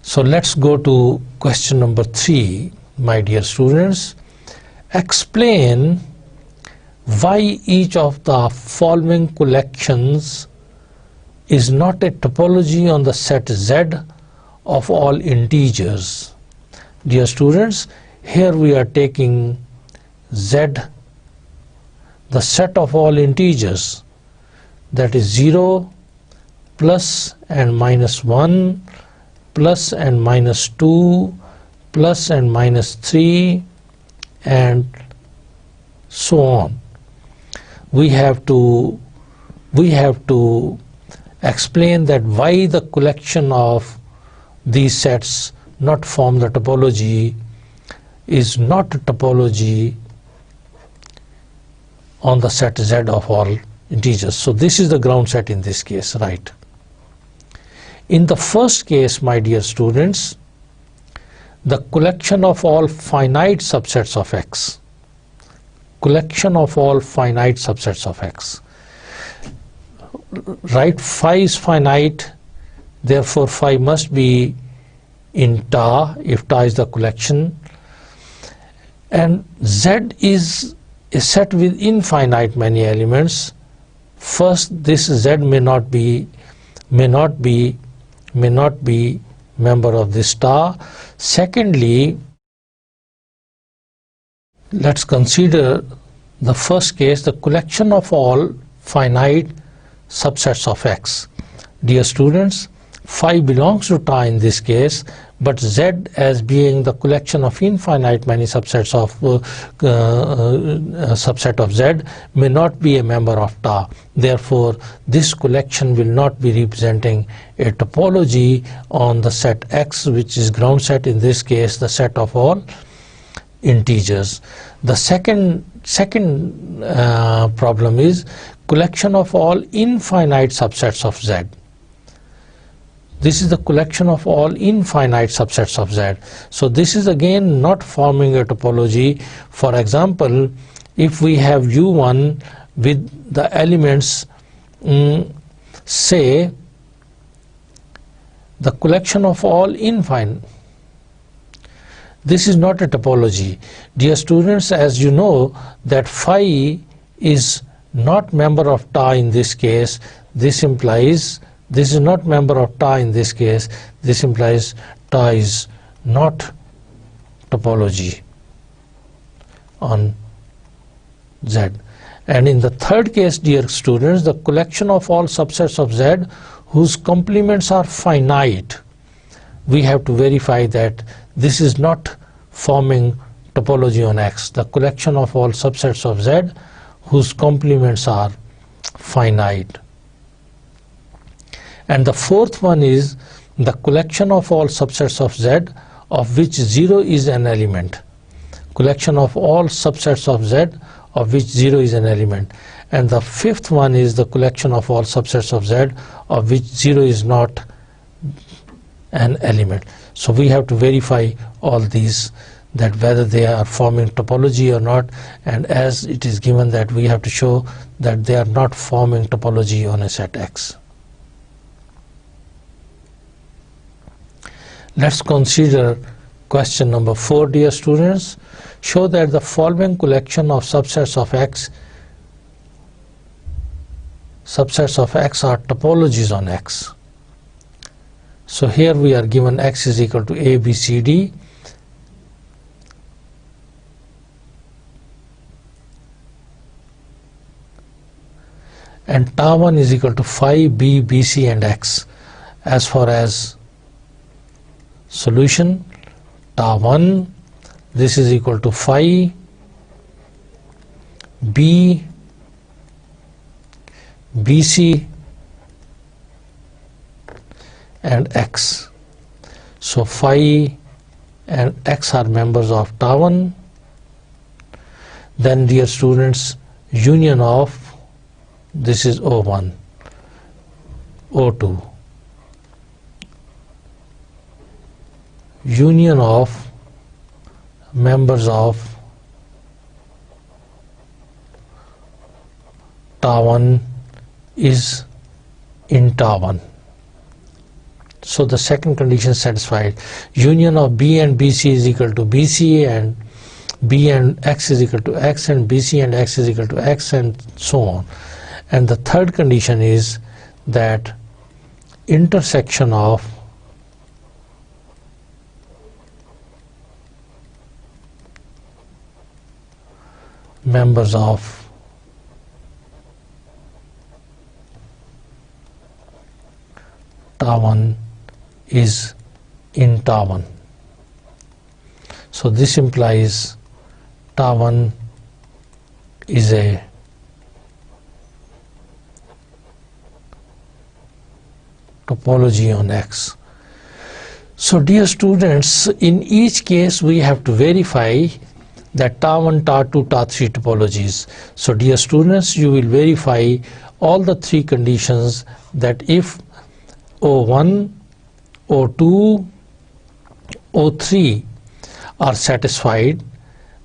So let's go to question number 3, my dear students. Explain why each of the following collections is not a topology on the set Z of all integers. Dear students, here we are taking Z, the set of all integers, that is 0, plus and minus 1, plus and minus 2, plus and minus 3, and so on. We have to explain that why the collection of these sets not form the topology is not a topology on the set Z of all integers. So this is the ground set in this case, right? In the first case, my dear students, the collection of all finite subsets of X, collection of all finite subsets of X, right? Phi is finite, therefore phi must be in TA if TA is the collection, and Z is a set with infinite many elements. First, this Z may not be member of this TA. Secondly, let's consider the first case, the collection of all finite subsets of X. Dear students, phi belongs to TA in this case, but Z as being the collection of infinite many subsets of subset of Z may not be a member of TA. Therefore, this collection will not be representing a topology on the set X, which is ground set, in this case the set of all integers. The second problem is collection of all infinite subsets of Z. This is the collection of all infinite subsets of Z. So this is again not forming a topology. For example, if we have U1 with the elements, say, the collection of all infinite, this is not a topology. Dear students, as you know that phi is not member of TA in this case, this implies this is not member of TA in this case, this implies TA is not topology. on Z. And in the third case, dear students, the collection of all subsets of Z whose complements are finite, we have to verify that this is not forming topology on X. The collection of all subsets of Z whose complements are finite. And the fourth one is the collection of all subsets of Z of which 0 is an element. Collection of all subsets of Z of which 0 is an element. And the fifth one is the collection of all subsets of Z of which 0 is not an element. So we have to verify all these, that whether they are forming topology or not, and as it is given that we have to show that they are not forming topology on a set X. Let's consider question number 4, dear students. Show that the following collection of subsets of X are topologies on X. So here we are given X is equal to A, B, C, D. And tau 1 is equal to phi, B, BC and X. As far as solution, tau 1, this is equal to phi, B, BC and X. So phi and X are members of tau 1. Then, dear students, union of, this is O1, O2. Union of members of tau 1 is in tau 1. So the second condition satisfied. Union of B and BC is equal to BC, and B and X is equal to X, and BC and X is equal to X, and so on. And the third condition is that intersection of members of tau 1 is in tau 1. So this implies tau 1 is a topology on X. So dear students, in each case we have to verify that tau 1, tau 2, tau 3 topologies. So dear students, you will verify all the three conditions, that if O1, O2, O3 are satisfied,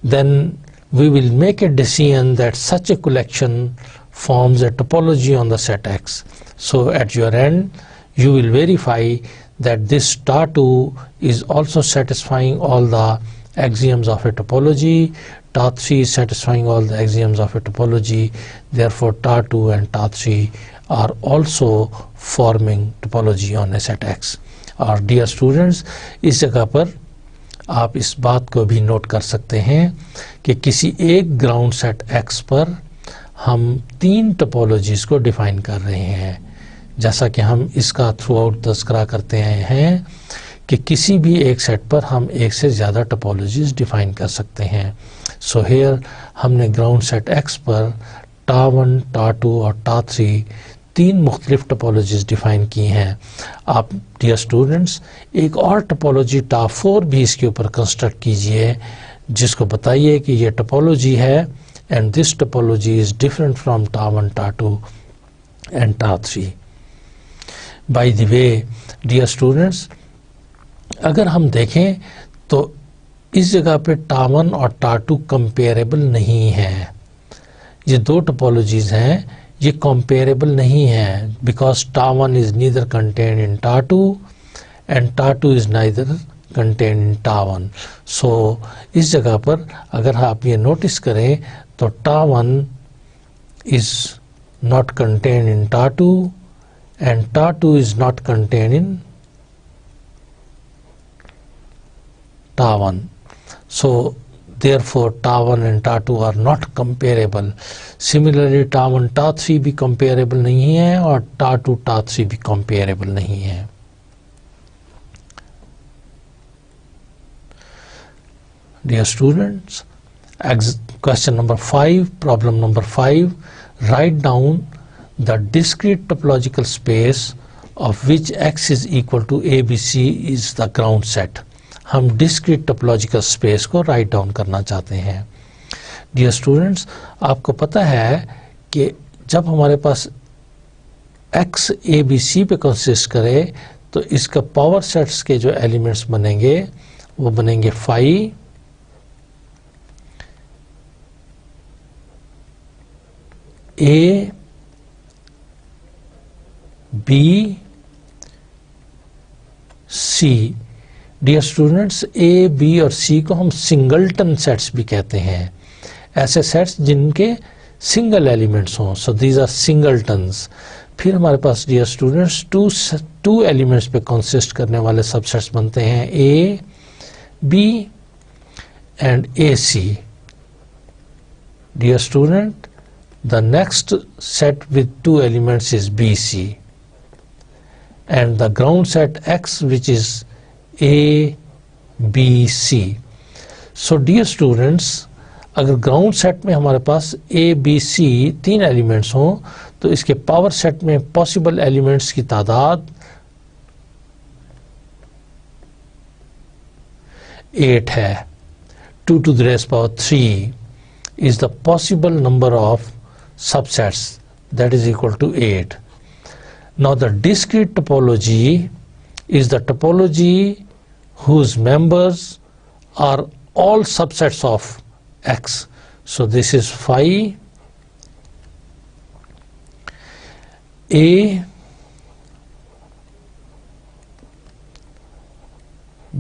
then we will make a decision that such a collection forms a topology on the set X. So at your end, you will verify that this tau 2 is also satisfying all the axioms of a topology, tau 3 is satisfying all the axioms of a topology, therefore tau 2 and tau 3 are also forming topology on a set X. और dear students, इस जगह पर आप इस बात को भी note कर सकते हैं कि किसी एक ग्राउंड सेट X पर हम 3 टोपोलॉजीज को डिफाइन कर रहे हैं, जैसा कि हम इसका थ्रू आउट तस्करा करते हैं कि किसी भी एक सेट पर हम एक से ज़्यादा टोपोलॉजीज डिफाइन कर सकते हैं. सो हेयर हमने ग्राउंड सेट X पर tau 1, tau 2 और tau 3 3 मुख्तलिफ टोपोलॉजीज डिफाइन की हैं. आप डियर स्टूडेंट्स एक और टोपोलॉजी tau 4 भी इसके ऊपर कंस्ट्रक्ट कीजिए, जिसको बताइए कि ये टोपोलॉजी है and this topology is different from tau 1, tau 2 and tau 3. By the way dear students, अगर हम देखें तो इस जगह पे tau 1 और tau 2 कंपेरेबल नहीं है. ये दो टोपोलॉजीज हैं, ये कंपेरेबल नहीं है, because tau 1 is neither contain in tau 2 and tau 2 is neither contain in tau 1. सो इस जगह पर अगर आप ये नोटिस करें तो tau 1 is not contain in tau 2 and tau 2 is not contain in tau 1. So therefore ta1 and ta2 are not comparable. Similarly ta1 ta3 भी comparable नहीं है और ta2 ta3 भी comparable नहीं है. Dear students, question number 5, problem number 5, write down the discrete topological space of which x is equal to ABC is the ground set. हम discrete topological space को write down करना चाहते हैं. Dear students, आपको पता है कि जब हमारे पास x ABC पे consist करे तो इसका power sets के जो elements बनेंगे वो बनेंगे phi, A, B, C. Dear students, A B और सी को हम सिंगलटन सेट्स भी कहते हैं, ऐसे सेट्स जिनके सिंगल एलिमेंट्स हों. So these are singletons. फिर हमारे पास डियर स्टूडेंट्स टू एलिमेंट्स पे कंसिस्ट करने वाले सबसेट्स बनते हैं A B and A C. Dear student, the next set with two elements is B C and the ground set X which is A, B, C. So dear students, अगर ground set में हमारे पास A, B, C तीन elements हों तो इसके power set में possible elements की तादाद 8 है. 2 to the raised power 3 is the possible number of subsets, that is equal to 8. Now the discrete topology is the topology whose members are all subsets of X. So this is phi A,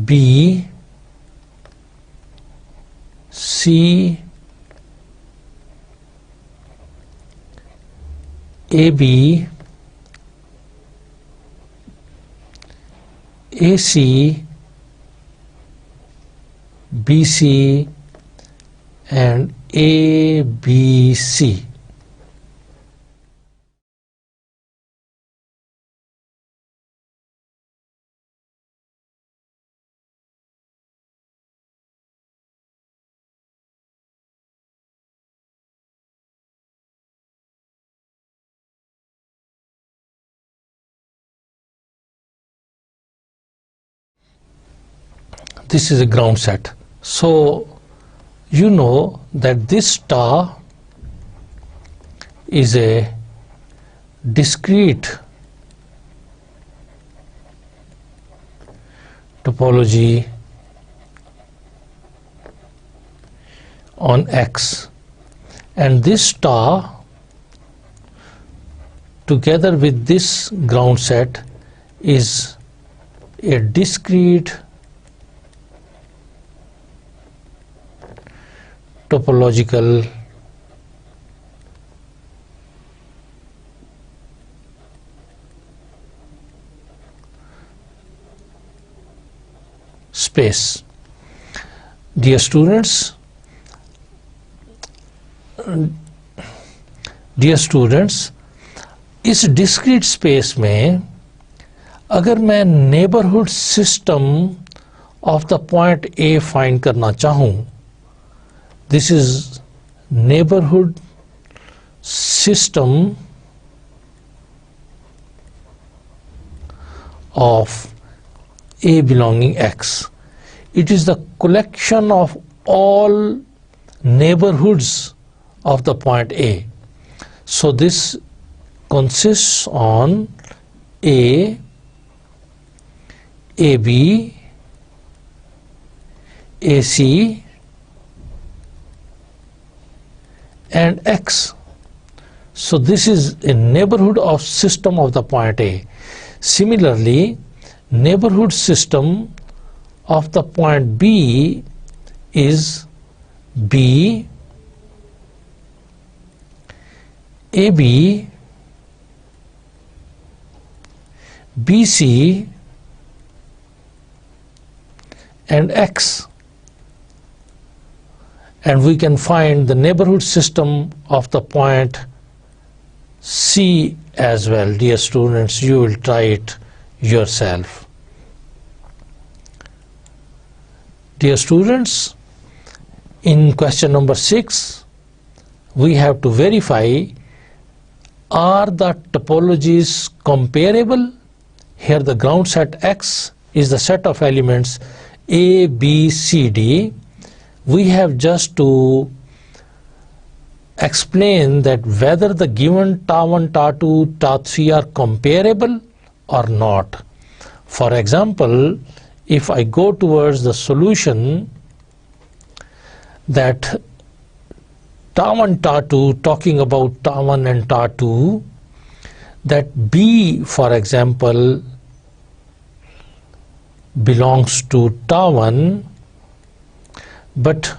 B, C, AB, AC, BC and ABC. This is a ground set. So you know that this star is a discrete topology on X, and this star together with this ground set is a discrete topological space. Dear students, इस discrete space में अगर मैं neighbourhood system of the point A find करना चाहूं, this is neighborhood system of A belonging X. It is the collection of all neighborhoods of the point A. So this consists on A, AB, AC and X. So this is a neighborhood of system of the point A. Similarly, neighborhood system of the point B is B, AB, BC and X. and we can find the neighborhood system of the point C as well. Dear students, you will try it yourself. Dear students, in question number 6, we have to verify, are the topologies comparable? Here the ground set X is the set of elements A, B, C, D. We have just to explain that whether the given Ta1, Ta2, Ta3 are comparable or not. For example, if I go towards the solution that Ta1, Ta2, talking about Ta1 and Ta2, that B, for example, belongs to Ta1, but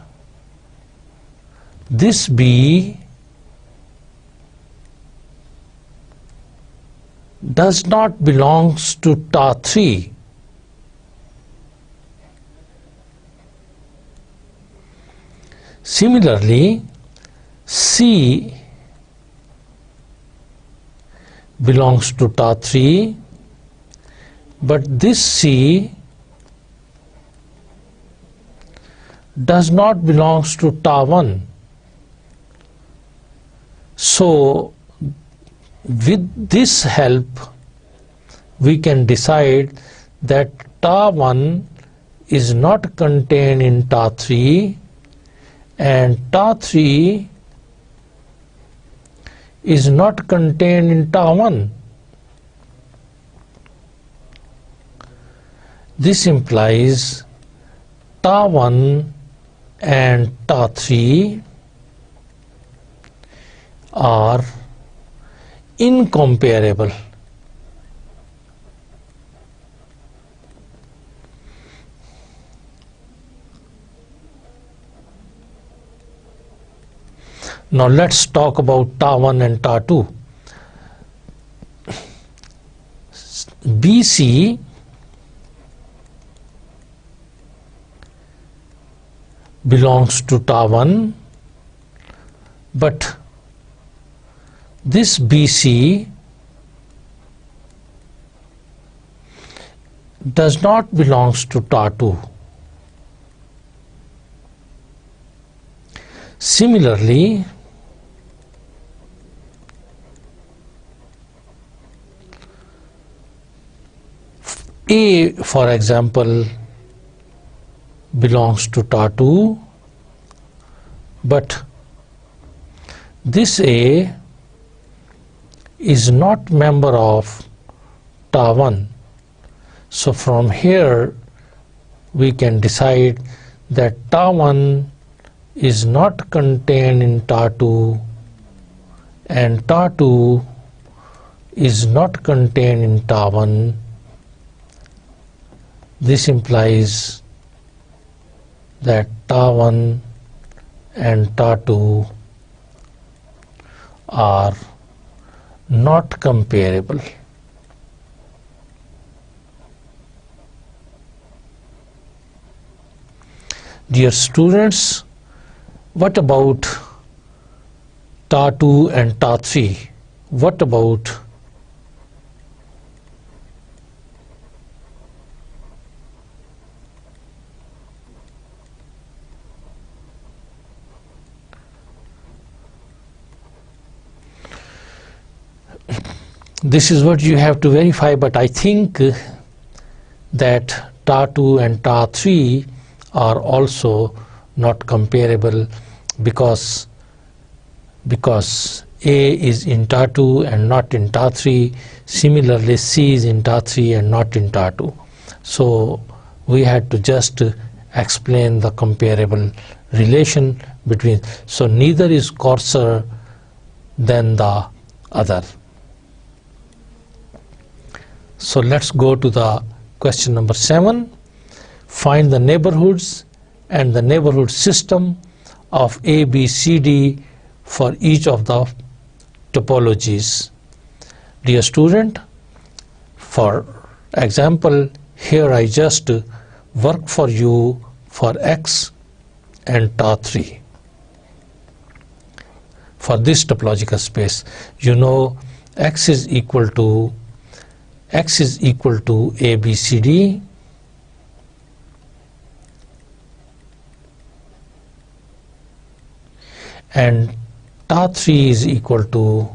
this B does not belongs to Ta3. Similarly, C belongs to Ta3, but this C does not belongs to Ta1. So with this help we can decide that Ta1 is not contained in Ta3 and Ta3 is not contained in Ta1. This implies Ta1 and Ta3 are incomparable. Now let's talk about Ta1 and Ta2. BC belongs to Ta1, but this BC does not belongs to Ta2. Similarly, A, for example, belongs to Ta2, but this A is not member of Ta1. So from here we can decide that Ta1 is not contained in Ta2 and Ta2 is not contained in Ta1. This implies that Ta1 and Ta2 are not comparable. Dear students, what about Ta2 and Ta3? What about this is what you have to verify, but I think that Ta2 and Ta3 are also not comparable because A is in Ta2 and not in Ta3. Similarly, C is in Ta3 and not in Ta2. So we had to just explain the comparable relation between. So neither is coarser than the other. So let's go to the question number 7. Find the neighborhoods and the neighborhood system of A, B, C, D for each of the topologies. Dear student, for example, here I just work for you for X and Ta3. for this topological space. You know X is equal to A, B, C, D, and tau 3 is equal to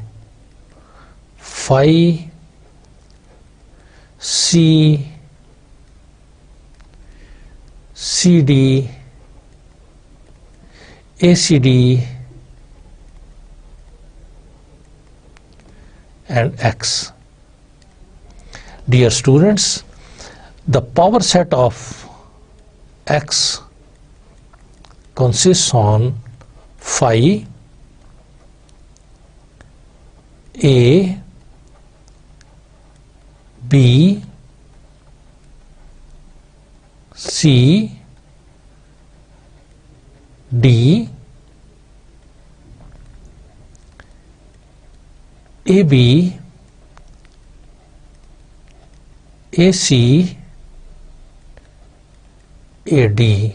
phi C, CD, ACD, and X. Dear students, the power set of X consists on phi A, B, C, D, AB, AC, AD,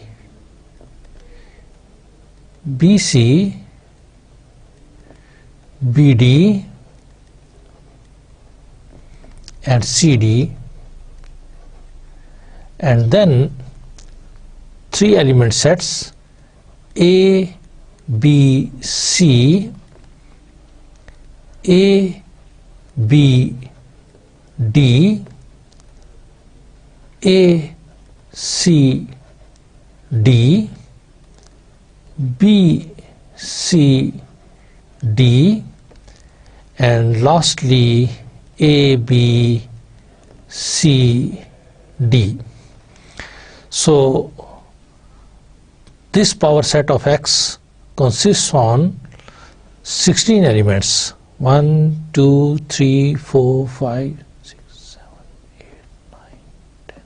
BC, BD, and CD, and then three element sets A, B, C, A, B, D, A, C, D, B, C, D, and lastly A, B, C, D. So this power set of X consists on 16 elements. 1, 2, 3, 4, 5, 6, 7, 8, 9, 10,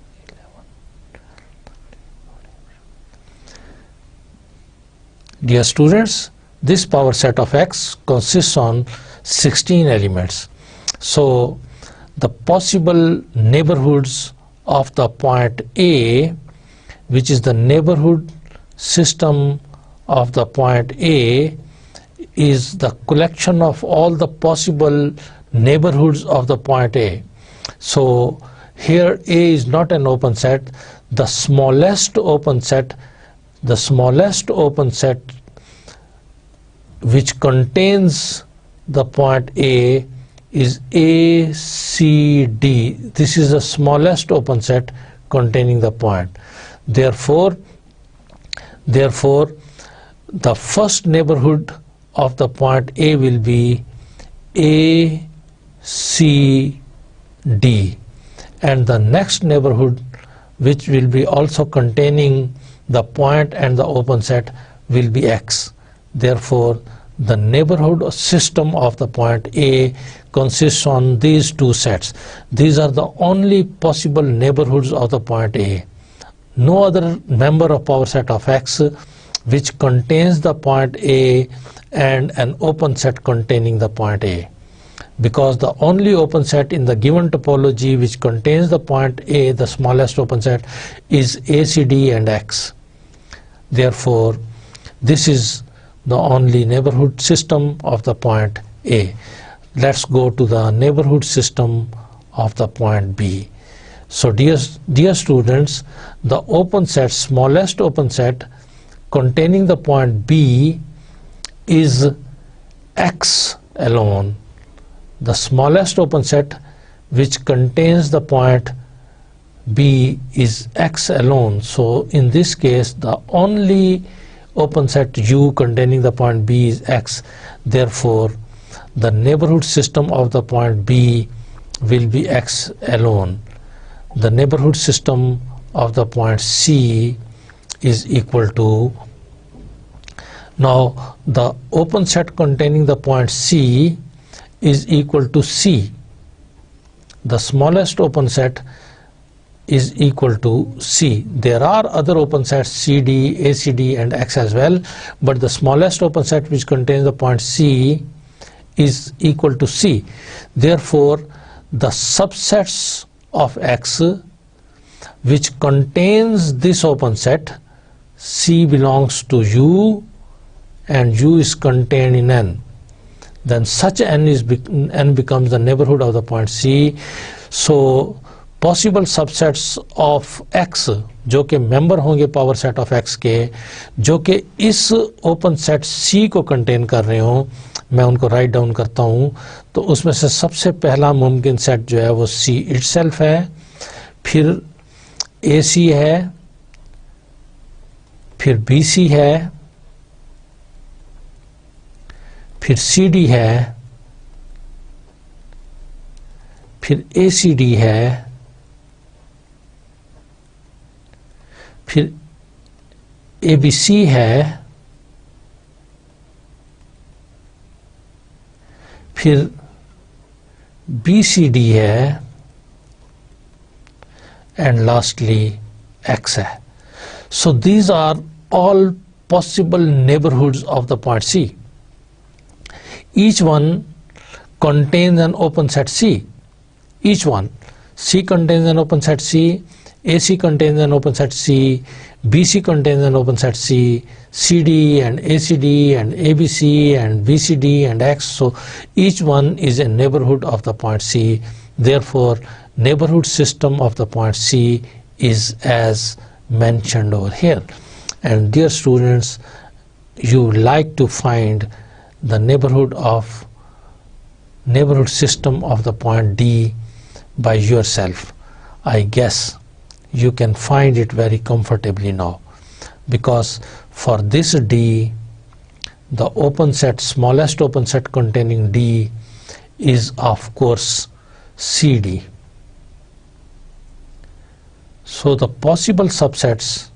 11. Dear students, this power set of X consists on 16 elements. So the possible neighborhoods of the point A, which is the neighborhood system of the point A, is the collection of all the possible neighborhoods of the point A. So here A is not an open set. The smallest open set which contains the point A is ACD. This is the smallest open set containing the point. Therefore the first neighborhood of the point A will be ACD, and the next neighborhood, which will be also containing the point and the open set, will be X. Therefore the neighborhood system of the point A consists on these two sets. These are the only possible neighborhoods of the point A. No other member of power set of X which contains the point A and an open set containing the point A, because the only open set in the given topology which contains the point A, the smallest open set, is ACD and X. Therefore this is the only neighborhood system of the point A. Let's go to the neighborhood system of the point B. So dear students, the open set, smallest open set containing the point B is X alone. The smallest open set which contains the point B is X alone. So in this case the only open set U containing the point B is X. Therefore the neighborhood system of the point B will be X alone. The neighborhood system of the point C is equal to, now the open set containing the point C is equal to C. The smallest open set is equal to C. There are other open sets CD, ACD and X as well, but the smallest open set which contains the point C is equal to C. Therefore the subsets of X which contains this open set, C belongs to U and U is contained in N. then such n becomes the neighborhood of the point C. So possible subsets of X जो कि member होंगे power set of X के, जो कि इस open set C को contain कर रहे हों, मैं उनको राइट डाउन करता हूँ. तो उसमें से सबसे पहला मुमकिन सेट जो है वो C इटसेल्फ है, फिर AC है, फिर BC है, फिर CD है, फिर ACD है, फिर ABC है, फिर BCD है, and lastly X है. So these are all possible neighborhoods of the point C. Each one contains an open set C. Each one. C contains an open set C, AC contains an open set C, BC contains an open set C, CD and ACD and ABC and BCD and X. So each one is a neighborhood of the point C. Therefore, neighborhood system of the point C is as mentioned over here. And dear students, you like to find the neighborhood system of the point D by yourself. I guess you can find it very comfortably now, because for this D, the open set, smallest open set containing D is of course CD. So the possible subsets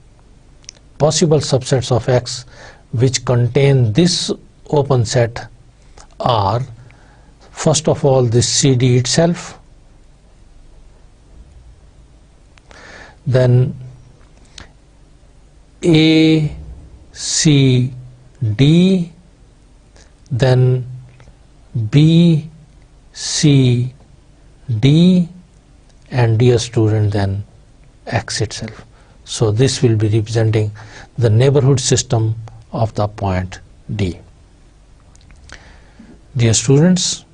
of X which contain this open set are, first of all, this CD itself, then A, C, D, then B, C, D, and dear student, then X itself. So this will be representing the neighborhood system of the point D. Dear students,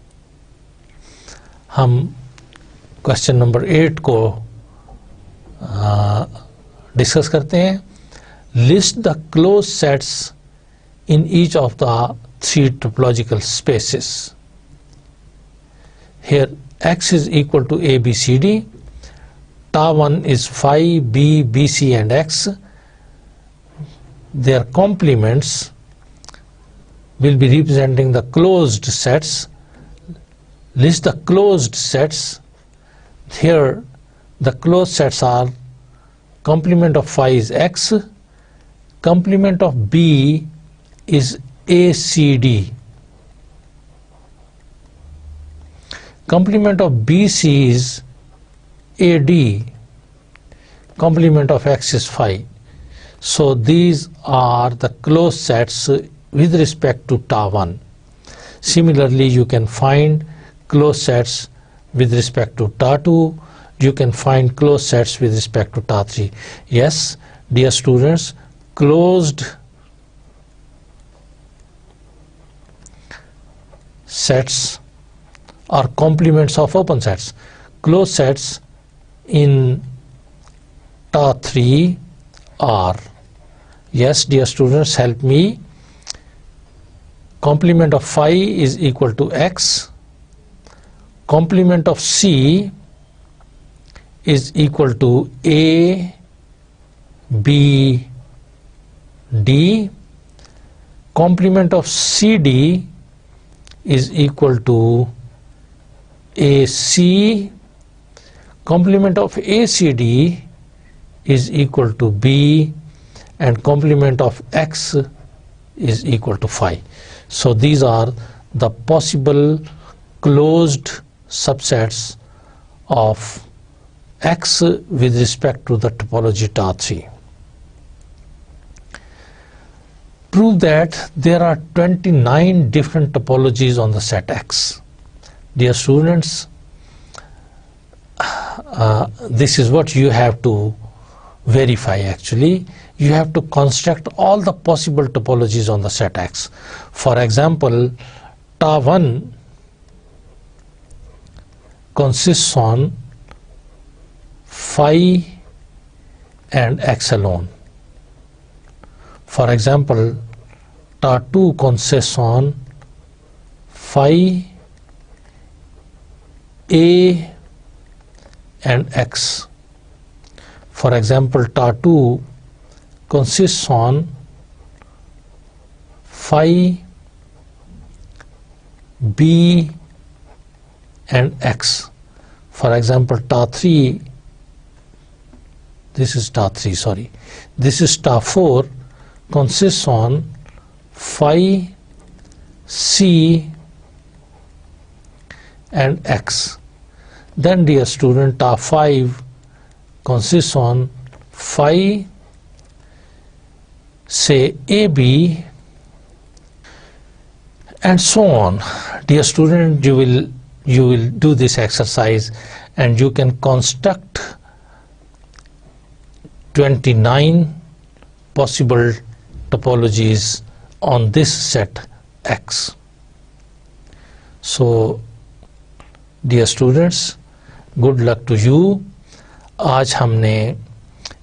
हम question number 8 को discuss करते हैं. List the close sets in each of the 3 topological spaces. Here X is equal to A, B, C, D. Ta1 is phi, B, BC and X. Their complements will be representing the closed sets. List the closed sets. Here the closed sets are complement of phi is X, complement of B is ACD, complement of BC is AD, complement of X is phi. So these are the closed sets with respect to Ta1. Similarly, you can find closed sets with respect to Ta2. You can find closed sets with respect to Ta3. Yes, dear students, closed sets are complements of open sets. Closed sets in Ta3 are, yes, dear students, help me. Complement of phi is equal to X. Complement of C is equal to A, B, D. Complement of CD is equal to AC. Complement of ACD is equal to B, and complement of X is equal to phi. So these are the possible closed subsets of X with respect to the topology Ta3. Prove that there are 29 different topologies on the set X. Dear students, this is what you have to verify actually. You have to construct all the possible topologies on the set X. For example, Ta1 consists on phi and x alone. For example, Ta2 consists on phi, a and x. For example, Ta2 consists on phi, b and x. For example, Ta3, this is Ta4 consists on phi, c and x. Then, dear student, Ta5 consists on phi, say AB, and so on. Dear student, you will do this exercise and you can construct 29 possible topologies on this set X. So dear students, good luck to you. आज हमने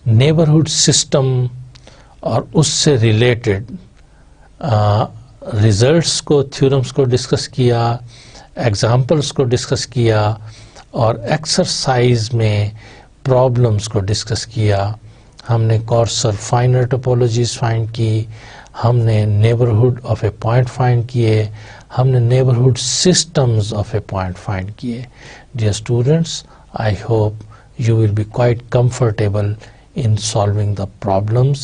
neighbourhood system और उससे related results को, theorems को discuss किया, examples को discuss किया और एक्सरसाइज में प्रॉब्लम्स को डिस्कस किया. हमने कॉर्सर फाइनर टोपोलॉजीज फाइंड की, हमने neighbourhood of a point find किए, हमने neighbourhood systems of a point find किए. Dear students, I hope you will be quite comfortable in solving the problems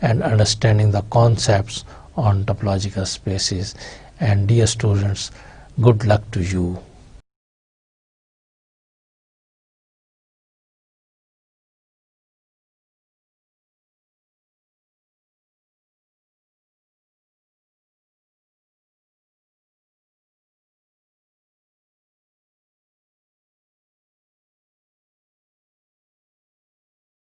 and understanding the concepts on topological spaces. And dear students, good luck to you.